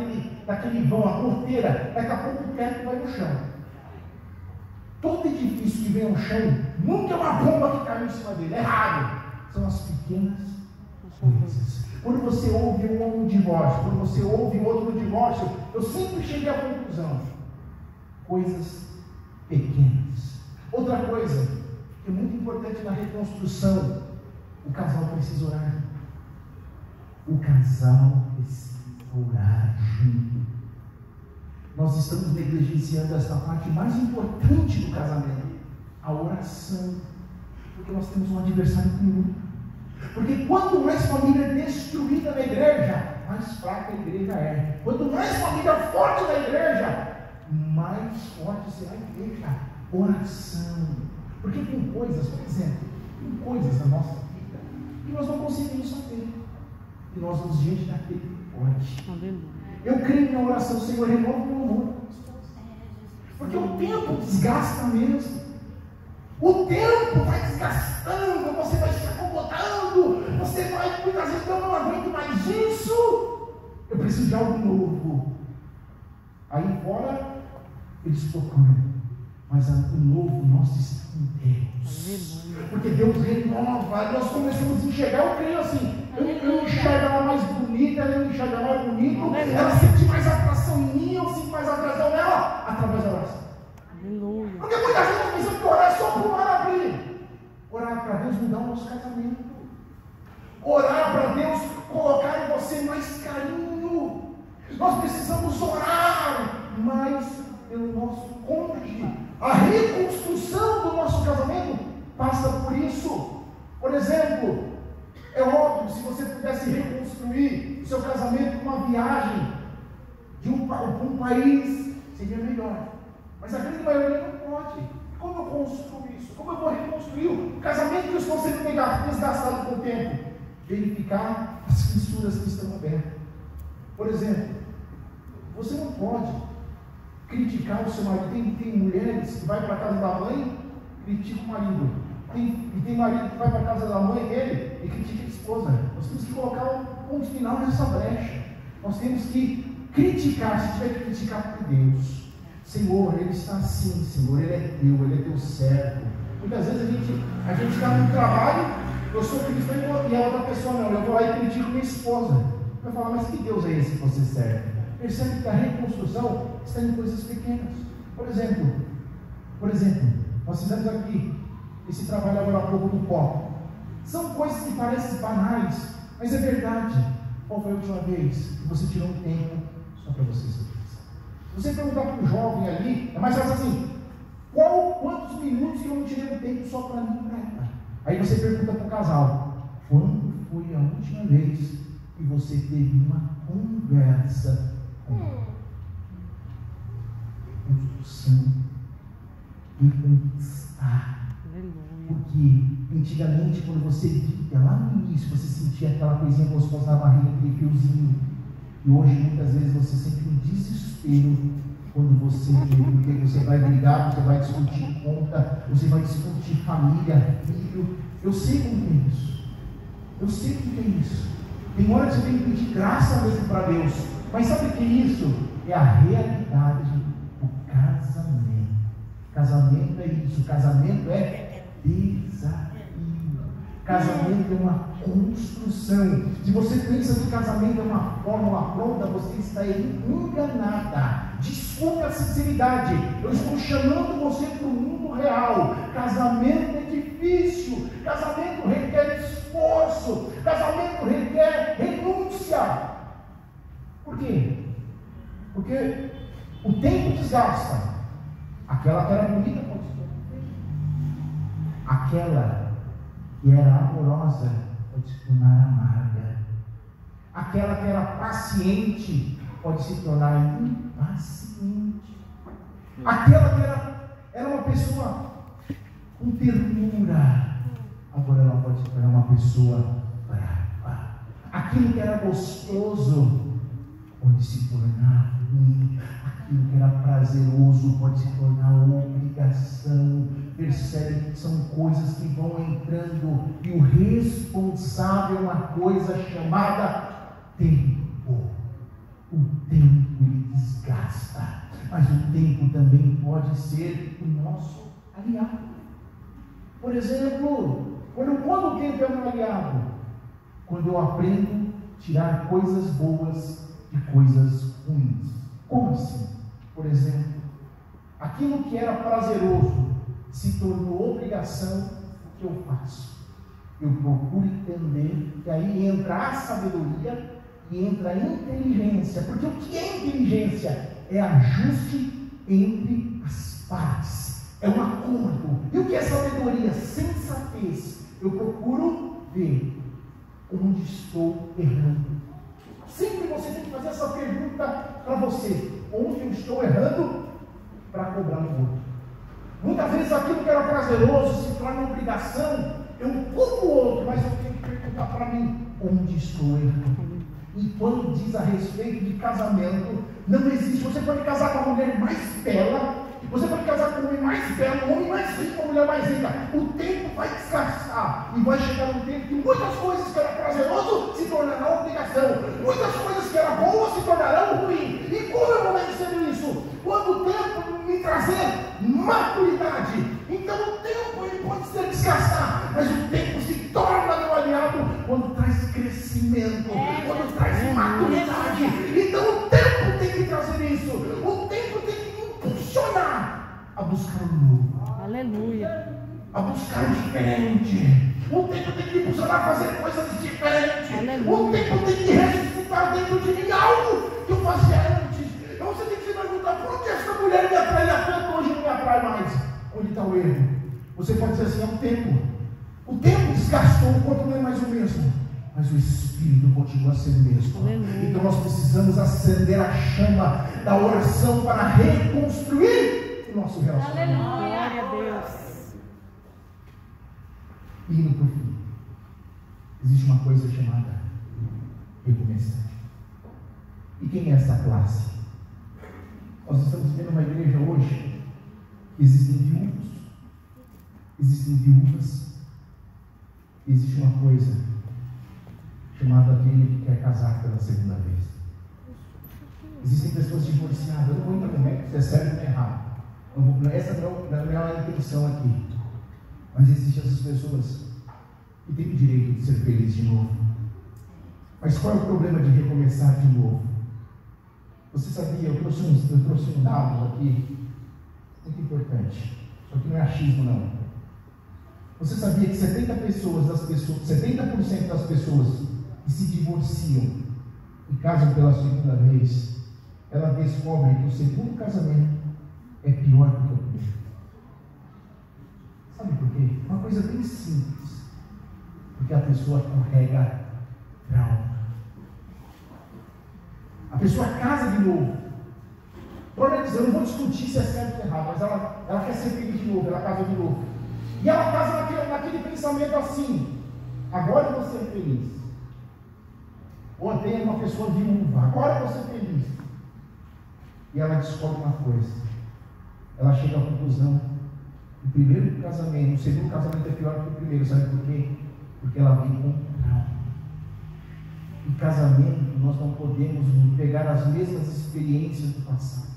daquele vão, a porteira, daqui a pouco o teto vai no chão. Todo edifício que vem ao chão, nunca é uma bomba que caiu em cima dele, é raro. São as pequenas coisas. Quando você ouve um divórcio, quando você ouve outro divórcio, eu sempre cheguei à conclusão: coisas pequenas. Outra coisa que é muito importante na reconstrução, o casal precisa orar. O casal precisa orar junto. Nós estamos negligenciando essa parte mais importante do casamento, a oração, porque nós temos um adversário comum. Porque quanto mais família destruída na igreja, mais fraca a igreja é. Quanto mais família forte na igreja, mais forte será a igreja. Oração. Porque tem coisas, por exemplo, tem coisas na nossa vida que nós não conseguimos saber. E nós vamos diante daquele que pode. Eu creio na oração, Senhor, renova o meu amor. Porque o tempo desgasta mesmo. O tempo vai desgastando, você vai se acomodando, você vai muitas vezes, não aguento mais isso. Eu preciso de algo novo. Aí fora, eles procuram. Mas o novo nós está em Deus. Porque Deus renova. Nós começamos a enxergar, eu creio assim. Eu enxergo ela mais bonita, eu enxergo ela mais bonito. Ela sente mais atração em mim, eu sinto mais atração nela através da oração. Aleluia. Porque muitas vezes nós pensamos que orar é só para o mar abrir. Orar para Deus mudar o nosso casamento. Orar para Deus colocar em você mais carinho. Nós precisamos orar mais pelo nosso cônjuge. A reconstrução do nosso casamento passa por isso. Por exemplo, é óbvio, se você pudesse reconstruir o seu casamento com uma viagem para um país, seria melhor. Mas a grande maioria não pode. Como eu construo isso? Como eu vou reconstruir o casamento que eu estou sendo desgastado com o tempo? Verificar as fissuras que estão abertas. Por exemplo, você não pode criticar o seu marido. Tem mulheres que vai para a casa da mãe, critica o marido. E tem marido que vai para a casa da mãe dele e critica a esposa. Nós temos que colocar um ponto final nessa brecha. Nós temos que criticar, se tiver que criticar por Deus. Senhor, Ele está assim, Senhor, Ele é teu servo. Muitas vezes a gente está no trabalho, eu sou cristão e a outra pessoa não. Eu vou lá e critico minha esposa. Vai falar, mas que Deus é esse que você serve? Percebe que a reconstrução está em coisas pequenas. Por exemplo, nós fizemos aqui esse trabalho agora há pouco do copo. São coisas que parecem banais, mas é verdade. Qual foi a última vez que você tirou um tempo só para você se pensar? Se você perguntar para um jovem ali, é mais fácil assim: quantos minutos que eu não tirei um tempo só para mim e para ela? Aí você pergunta para o casal: quando foi a última vez que você teve uma conversa com ela? Construção e conquistar. Porque antigamente, quando você via lá no início, você sentia aquela coisinha gostosa na barriga, aquele fiozinho. E hoje, muitas vezes, você sente um desespero quando você vê, porque você vai brigar, você vai discutir conta, você vai discutir família, filho. Eu sei como é isso. Eu sei como é isso. Tem hora que você tem que pedir graça mesmo para Deus. Mas sabe o que é isso? É a realidade do casamento. Casamento é isso. Casamento é desafio. Casamento é uma construção. Se você pensa que casamento é uma fórmula pronta, você está enganada. Desculpe a sinceridade. Eu estou chamando você para o mundo real. Casamento é difícil. Casamento requer esforço. Casamento requer renúncia. Por quê? Porque o tempo desgasta. Aquela que era bonita pode se tornar feia. Aquela que era amorosa pode se tornar amarga. Aquela que era paciente pode se tornar impaciente. Aquela que era uma pessoa com ternura, agora ela pode se tornar uma pessoa brava. Aquilo que era gostoso pode se tornar ruim. Aquilo que era prazeroso pode se tornar obrigação. Percebe que são coisas que vão entrando, e o responsável é uma coisa chamada tempo. O tempo ele desgasta, mas o tempo também pode ser o nosso aliado. Por exemplo, quando o tempo é um aliado? Quando eu aprendo a tirar coisas boas de coisas ruins. Como assim? Por exemplo, aquilo que era prazeroso se tornou obrigação, o que eu faço? Eu procuro entender, e aí entra a sabedoria e entra a inteligência. Porque o que é inteligência? É ajuste entre as partes, é um acordo. E o que é sabedoria? Sensatez. Eu procuro ver onde estou errando. Sempre você tem que fazer essa pergunta para você: onde eu estou errando, para cobrar no outro. Muitas vezes aquilo que era prazeroso se torna obrigação. Eu culpo o outro, mas eu tenho que perguntar para mim: onde estou errando? E quando diz a respeito de casamento, não existe. Você pode casar com a mulher mais bela, você pode casar com o homem mais belo, o homem mais rico, a mulher mais rica. O tempo vai desgastar, e vai chegar um tempo que muitas coisas que eram prazeroso se tornarão obrigação, muitas coisas que eram boas se tornarão ruim. E como eu vou vencer isso? Quando o tempo me trazer maturidade. Então o tempo ele pode se desgastar, mas o tempo se torna meu aliado quando traz crescimento, quando traz maturidade. Então o tempo tem que trazer isso. O tempo tem que impulsionar a buscar o novo. Aleluia. A buscar o diferente. O tempo tem que impulsionar a fazer coisas diferentes. Aleluia. O tempo tem que ressuscitar dentro de mim algo que eu fazia antes. Então você tem que se perguntar: por que essa mulher me atraía tanto, hoje não me atrai mais? Onde está o erro? Você pode dizer assim: é o tempo. O tempo desgastou, o corpo não é mais o mesmo, mas o Espírito continua a ser o mesmo. Aleluia. Então nós precisamos acender a chama da oração para reconstruir o nosso relacionamento. Glória a Deus. Indo para o fim, existe uma coisa chamada recomeçar. E quem é essa classe? Nós estamos vendo uma igreja hoje que existem viúvos, existem viúvas, existe uma coisa chamada aquele que quer casar pela segunda vez. Existem pessoas divorciadas. Eu não vou entrar no mérito se é certo ou errado. Essa não é a intenção aqui. Mas existem essas pessoas que têm o direito de ser felizes de novo. Mas qual é o problema de recomeçar de novo? Você sabia, eu trouxe um dado aqui muito importante. Só que não é achismo não. Você sabia que 70% das pessoas que se divorciam e casam pela segunda vez, ela descobre que o segundo casamento é pior do que o primeiro. Sabe por quê? Uma coisa bem simples. Porque a pessoa carrega trauma. A pessoa casa de novo. Pode dizer, eu não vou discutir se é certo ou errado, mas ela quer ser feliz de novo, ela casa de novo. E ela casa naquele pensamento assim: agora eu vou ser feliz. Ou tem uma pessoa viúva, agora eu vou ser feliz. E ela descobre uma coisa. Ela chega à conclusão: o primeiro casamento, o segundo casamento é pior que o primeiro. Sabe por quê? Porque ela vem com trauma. Em casamento, nós não podemos pegar as mesmas experiências do passado.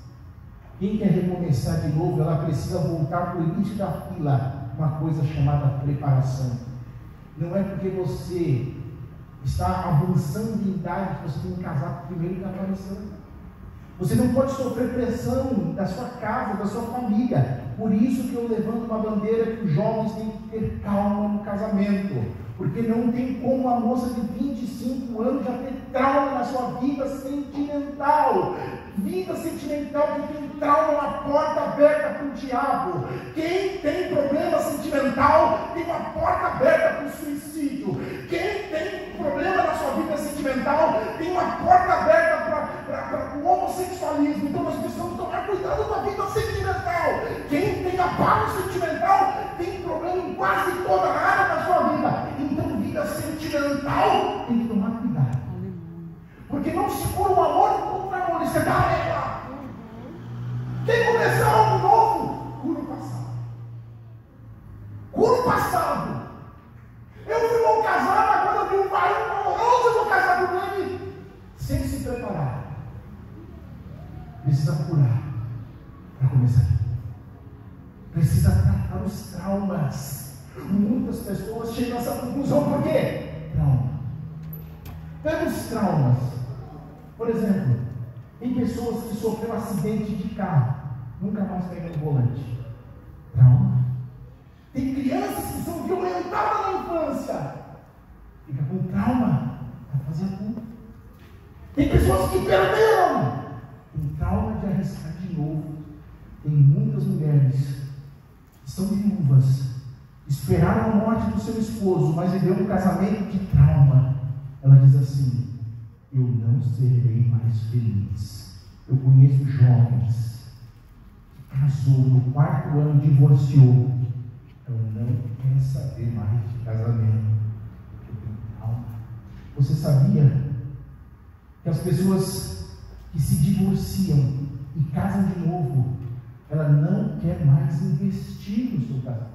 Quem quer recomeçar de novo, ela precisa voltar para o início da fila. Uma coisa chamada preparação. Não é porque você está avançando de idade que você tem que casar com o primeiro que apareceu. Você não pode sofrer pressão da sua casa, da sua família. Por isso que eu levanto uma bandeira que os jovens têm que ter calma no casamento. Porque não tem como a moça de 25 anos já ter trauma na sua vida sentimental. Vida sentimental que tem trauma, uma porta aberta para o diabo. Quem tem problema sentimental tem uma porta aberta para o suicídio. Quem tem problema na sua vida sentimental tem uma porta aberta para o homossexualismo. Então nós precisamos tomar cuidado com a vida sentimental. Quem tem abalo sentimental tem problema em quase toda a área da sua vida. Então vida sentimental tem que tomar cuidado. precisa curar para começar de novo. Precisa tratar os traumas. Muitas pessoas chegam a essa conclusão. Por quê? Trauma. Pega os traumas. Por exemplo, tem pessoas que sofreram um acidente de carro, nunca mais pegam no volante. Trauma. Tem crianças que são violentadas na infância, fica com trauma para fazer tudo. Tem pessoas que perderam, tem trauma de arriscar de novo. Tem muitas mulheres que são viúvas, esperaram a morte do seu esposo, mas viveu um casamento de trauma. Ela diz assim: eu não serei mais feliz. Eu conheço jovens que casou no 4º ano, divorciou. Eu não quero saber mais de casamento. Eu tenho trauma. Você sabia que as pessoas que se divorciam e casam de novo, ela não quer mais investir no seu casamento?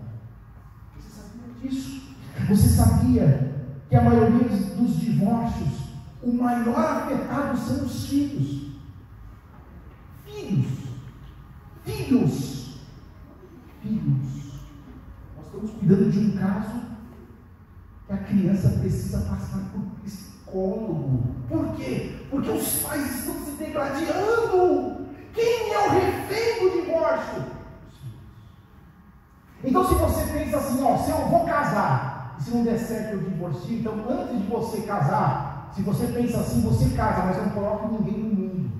Você sabia disso? Você sabia que a maioria dos divórcios, o maior afetado são os filhos? Filhos. Nós estamos cuidando de um caso que a criança precisa passar por psicólogo. Por quê? Porque os pais estão se degradando. Quem é o refém do divórcio? Então, se você pensa assim, ó, se eu vou casar, e se não der certo eu divorcio, então antes de você casar, se você pensa assim, você casa, mas não coloca ninguém no mundo,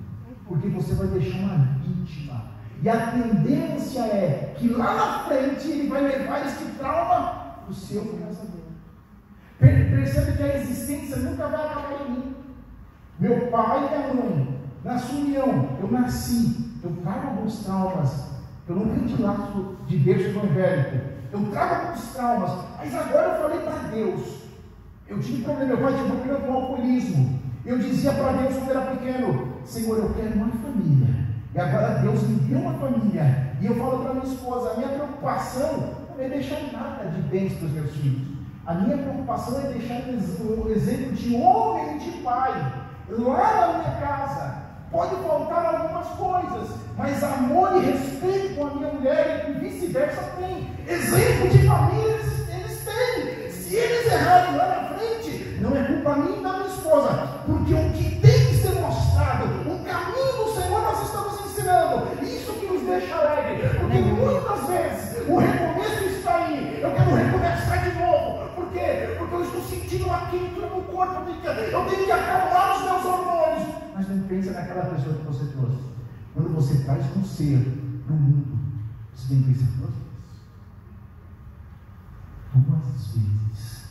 porque você vai deixar uma vítima. E a tendência é que lá na frente ele vai levar esse trauma para o seu casamento. Percebe que a existência nunca vai acabar em mim. Meu pai e minha mãe, na sua união, eu nasci, eu trago alguns traumas. Eu não vim de laço de berço evangélico. Eu trago alguns traumas, mas agora eu falei para Deus. Eu tive problema, meu pai tinha problema com o alcoolismo. Eu dizia para Deus quando era pequeno: Senhor, eu quero uma família. E agora Deus me deu uma família. E eu falo para minha esposa: a minha preocupação não é deixar nada de bens para os meus filhos. A minha preocupação é deixar um exemplo de homem e de pai. Lá na minha casa pode faltar algumas coisas, mas amor e respeito com a minha mulher e vice-versa tem. Exemplo de família eles têm. Se eles errarem lá na frente, não é culpa minha e da minha esposa, porque o que tem que ser mostrado, o caminho do Senhor nós estamos ensinando. Isso que nos deixa alegre, porque muitas vezes o recomeço está aí. Eu quero recomeçar de novo. Por quê? Porque eu estou sentindo uma quentura no corpo. Eu tenho que acalmar os meus hormônios. Mas não pensa naquela pessoa que você trouxe. Quando você traz um ser no mundo, você tem que pensar 2 vezes.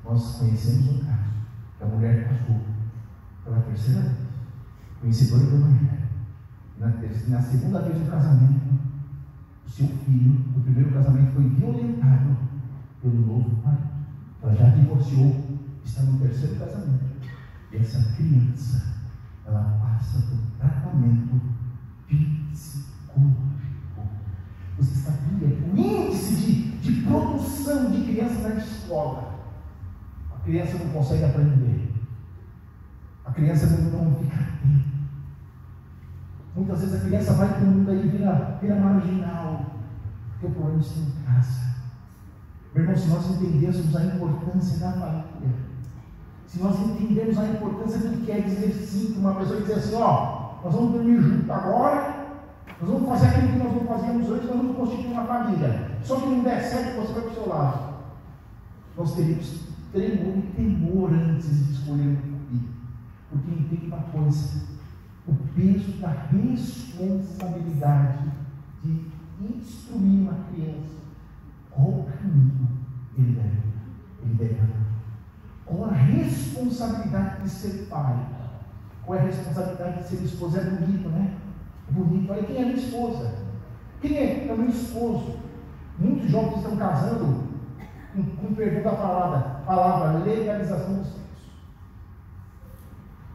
Nós conhecemos um caso que a mulher casou pela 3ª vez, conhecedora do Evangelho. Na 2ª vez do casamento, o seu filho, no primeiro casamento, foi violentado pelo novo marido. Ela já divorciou, está no 3º casamento. E essa criança, ela passa por tratamento psicológico. Você sabia que o índice de produção de crianças na escola, a criança não consegue aprender, a criança não fica atenta. Muitas vezes a criança vai para o mundo aí e vira marginal, porque o problema está em casa. Meu irmão, se nós entendêssemos a importância da família, se nós entendermos a importância do que é dizer sim para uma pessoa e dizer assim: ó, nós vamos dormir juntos agora, nós vamos fazer aquilo que nós não fazíamos antes, nós vamos constituir uma família. Só que não der certo, você vai para o seu lado. Nós teríamos tremor e temor antes de escolher um filho, porque entende uma coisa: o peso da responsabilidade de instruir uma criança. Qual o caminho ele deve andar? Qual a responsabilidade de ser pai? Qual é a responsabilidade de ser esposa? É bonito, né? É bonito. Olha, quem é minha esposa? Quem é meu esposo? Muitos jovens estão casando com perdão da palavra legalização do sexo.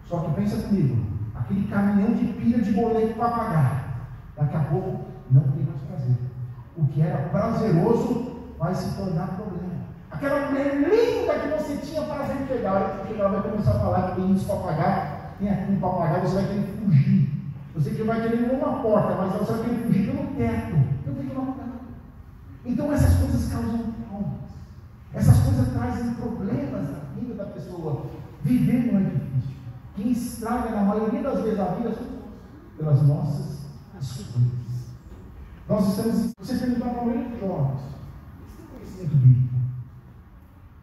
Só que pensa comigo, aquele caminhão de pilha de boleto para pagar, daqui a pouco não tem mais prazer. O que era prazeroso vai se tornar problema. Aquela mulher linda que você tinha prazer em pegar, ela vai começar a falar que tem isso para pagar, tem aquilo para pagar, você vai querer fugir. Eu sei que vai querer uma porta, mas você vai querer fugir pelo teto. Eu tenho que matar. Então essas coisas causam traumas. Essas coisas trazem problemas na vida da pessoa. Viver não é difícil. Quem estraga na maioria das vezes a vida são pelas nossas escolhas. Nós estamos. Você perguntar para a maioria dos jovens, você tem conhecimento bíblico?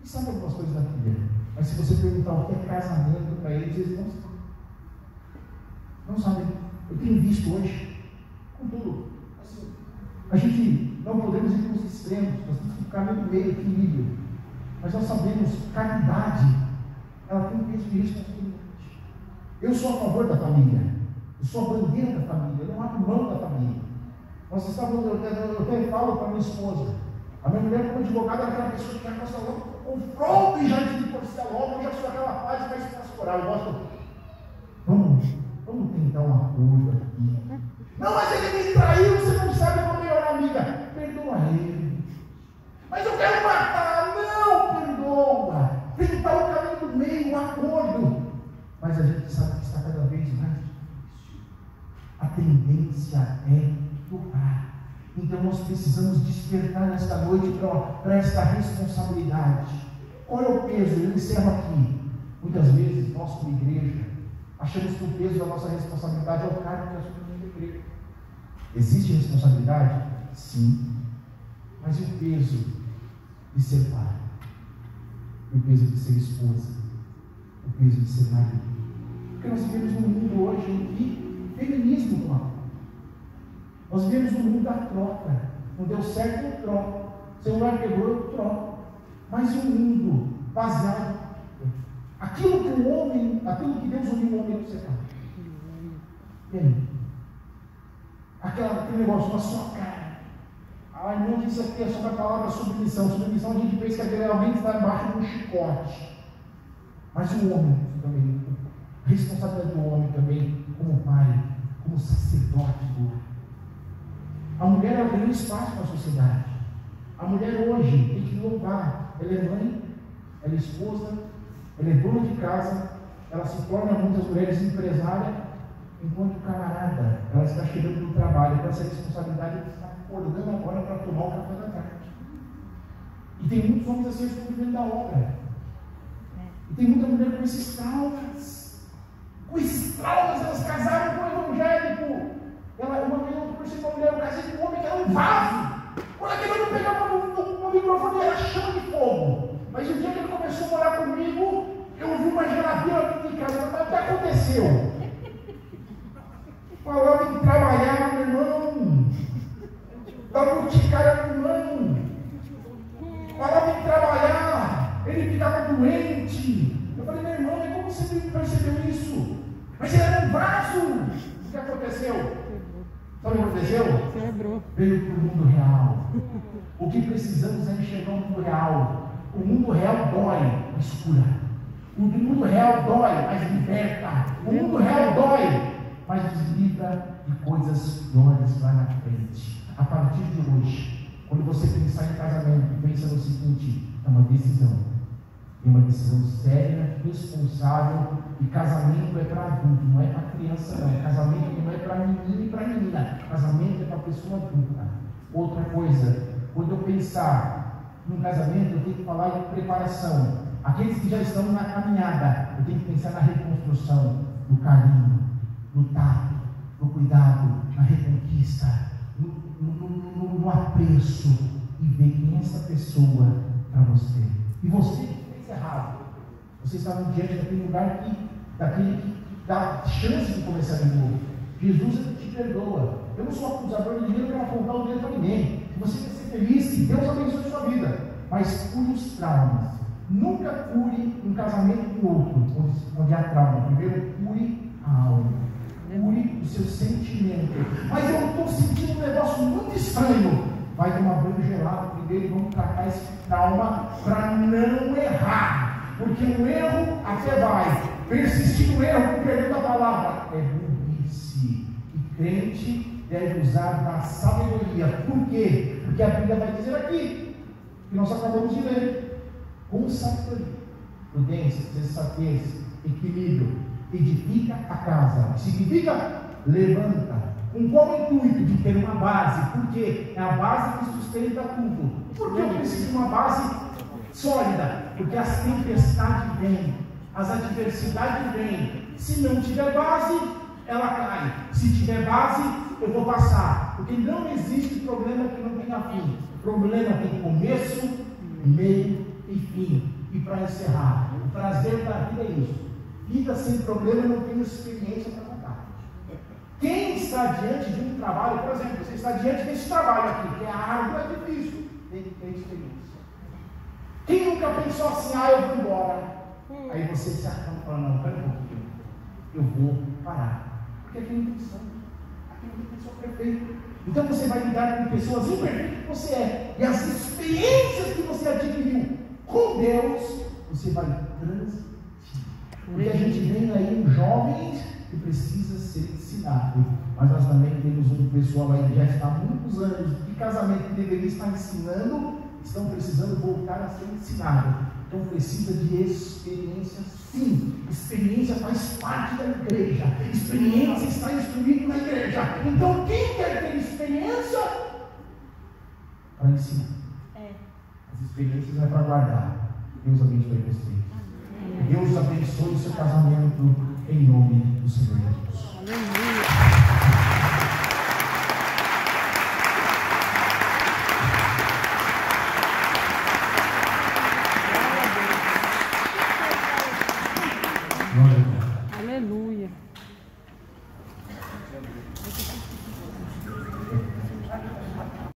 E sabe algumas coisas da Bíblia? Mas se você perguntar o que é casamento para eles, eles não sabem. Não sabem. Eu tenho visto hoje, contudo, assim, a gente não podemos ir para os extremos, nós temos que ficar no meio, equilíbrio. Mas nós sabemos que caridade, ela tem um peso de responsabilidade. Eu sou a favor da família, eu sou a bandeira da família, eu não abro mão da família. Eu até falo para minha esposa, a minha mulher como advogada é aquela pessoa que já gosta logo do confronto e já de divorciar logo, eu já sou aquela paz mais pastoral, eu gosto. Vamos tentar um acordo aqui. Não, mas ele me traiu, você não sabe como melhorar, amiga. Perdoa ele. Mas eu quero matar. Não, perdoa. Tentar o caminho do meio, um acordo. Mas a gente sabe que está cada vez mais difícil. A tendência é empurrar. Então nós precisamos despertar nesta noite para esta responsabilidade. Qual é o peso? Eu encerro aqui. Muitas vezes nós como igreja achamos que o peso da nossa responsabilidade é o cargo que assumimos na igreja. Existe responsabilidade? Sim. Mas e o peso de ser pai? O peso de ser esposa? O peso de ser marido? Porque nós vivemos um mundo hoje em que feminismo toma conta. Nós vivemos um mundo da troca. Não deu certo, eu troco. Se o celular quebrou, eu troco. Mas um mundo baseado aquilo que Deus uniu o homem não separa. E aí? Aquele negócio na sua cara. A irmã disse aqui é sobre a palavra submissão. Submissão a gente pensa que alguém está embaixo de um chicote. Mas o homem também, a responsabilidade do homem também, como pai, como sacerdote do lar. A mulher ela ganhou espaço na sociedade. A mulher hoje tem que louvar. Ela é mãe, ela é esposa, ela é dona de casa, ela se torna muitas mulheres empresária, enquanto camarada, ela está chegando no trabalho, com essa responsabilidade de estar acordando agora para tomar o café da tarde. E tem muitos homens assim que estão vivendo da obra. E tem muita mulher com esses traumas. Com esses traumas, elas casaram com o evangélico. Uma vez eu conversei com uma mulher, eu casei com um homem que era um vaso. Quando aquele homem pegava no microfone, era chama de fogo. Mas o dia que ele começou a morar comigo, eu vi uma geladeira aqui de casa. Mas o que aconteceu? Falava em trabalhar, meu irmão. Dava urticária, meu irmão. Falava em trabalhar. Ele ficava doente. Eu falei, meu irmão, mas como você percebeu isso? Mas ele era um vaso. O que aconteceu? Sabe o que aconteceu? Quebrou. Veio para o mundo real. O que precisamos é enxergar o mundo real. O mundo real dói, mas cura. O mundo real dói, mas liberta. O mundo real dói, mas nos livra de coisas piores lá na frente. A partir de hoje, quando você pensar em casamento, pensa no seguinte: é uma decisão. É uma decisão séria, responsável. E casamento é para adulto, não é para criança não. Casamento não é para menino e para menina. Casamento é para pessoa adulta. Outra coisa, quando eu pensar num casamento, eu tenho que falar em preparação. Aqueles que já estão na caminhada, eu tenho que pensar na reconstrução, no carinho, no tato, no cuidado, na reconquista, no apreço, e ver quem é essa pessoa para você. E você que fez errado, você está diante daquele lugar daquele que dá chance de começar de novo. Jesus te perdoa. Eu não sou acusador de ninguém, eu quero apontar o dedo para ninguém. Se você quer ser feliz, que Deus abençoe a sua vida. Mas cure os traumas. Nunca cure um casamento com outro, onde há trauma. Primeiro, cure a alma. Cure o seu sentimento. Mas eu estou sentindo um negócio muito estranho. Vai tomar banho gelado primeiro e vamos tratar esse trauma para não errar. Porque o erro até vai. Persistir no erro, com perdão da palavra, é burrice. E crente deve usar da sabedoria. Por quê? Porque a Bíblia vai dizer aqui, que nós acabamos de ler, com sabedoria, prudência, sensatez, equilíbrio, edifica a casa. Significa levanta. Com qual intuito? De ter uma base, porque é a base que sustenta tudo. Por que eu preciso de uma base sólida? Porque as tempestades vêm, as adversidades vêm. Se não tiver base, ela cai. Se tiver base, eu vou passar. Porque não existe problema que não tenha fim. Problema tem começo, meio e fim. E para encerrar, o prazer da vida é isso. Vida sem problema não tem experiência para contar. Quem está diante de um trabalho, por exemplo, você está diante desse trabalho aqui, que é árduo, é difícil, tem que ter experiência. Quem nunca pensou assim, eu vou embora? Aí você se acalma e fala, não, pera um pouquinho, eu vou parar. Porque aqui não tem santo, aqui não tem pessoa perfeita. Então você vai lidar com pessoas imperfeitas que você é. E as experiências que você adquiriu com Deus, você vai transmitir. Porque a gente vem aí um jovem que precisa ser ensinado. Mas nós também temos um pessoal aí que já está há muitos anos de casamento que deveria estar ensinando, estão precisando voltar a ser ensinado. Então precisa de experiência, sim. Experiência faz parte da igreja. Experiência está instruído na igreja. Então quem quer ter experiência? Para ensinar. As experiências é para guardar. Deus abençoe você. Deus abençoe o seu casamento em nome do Senhor Jesus. Aleluia. Aleluia.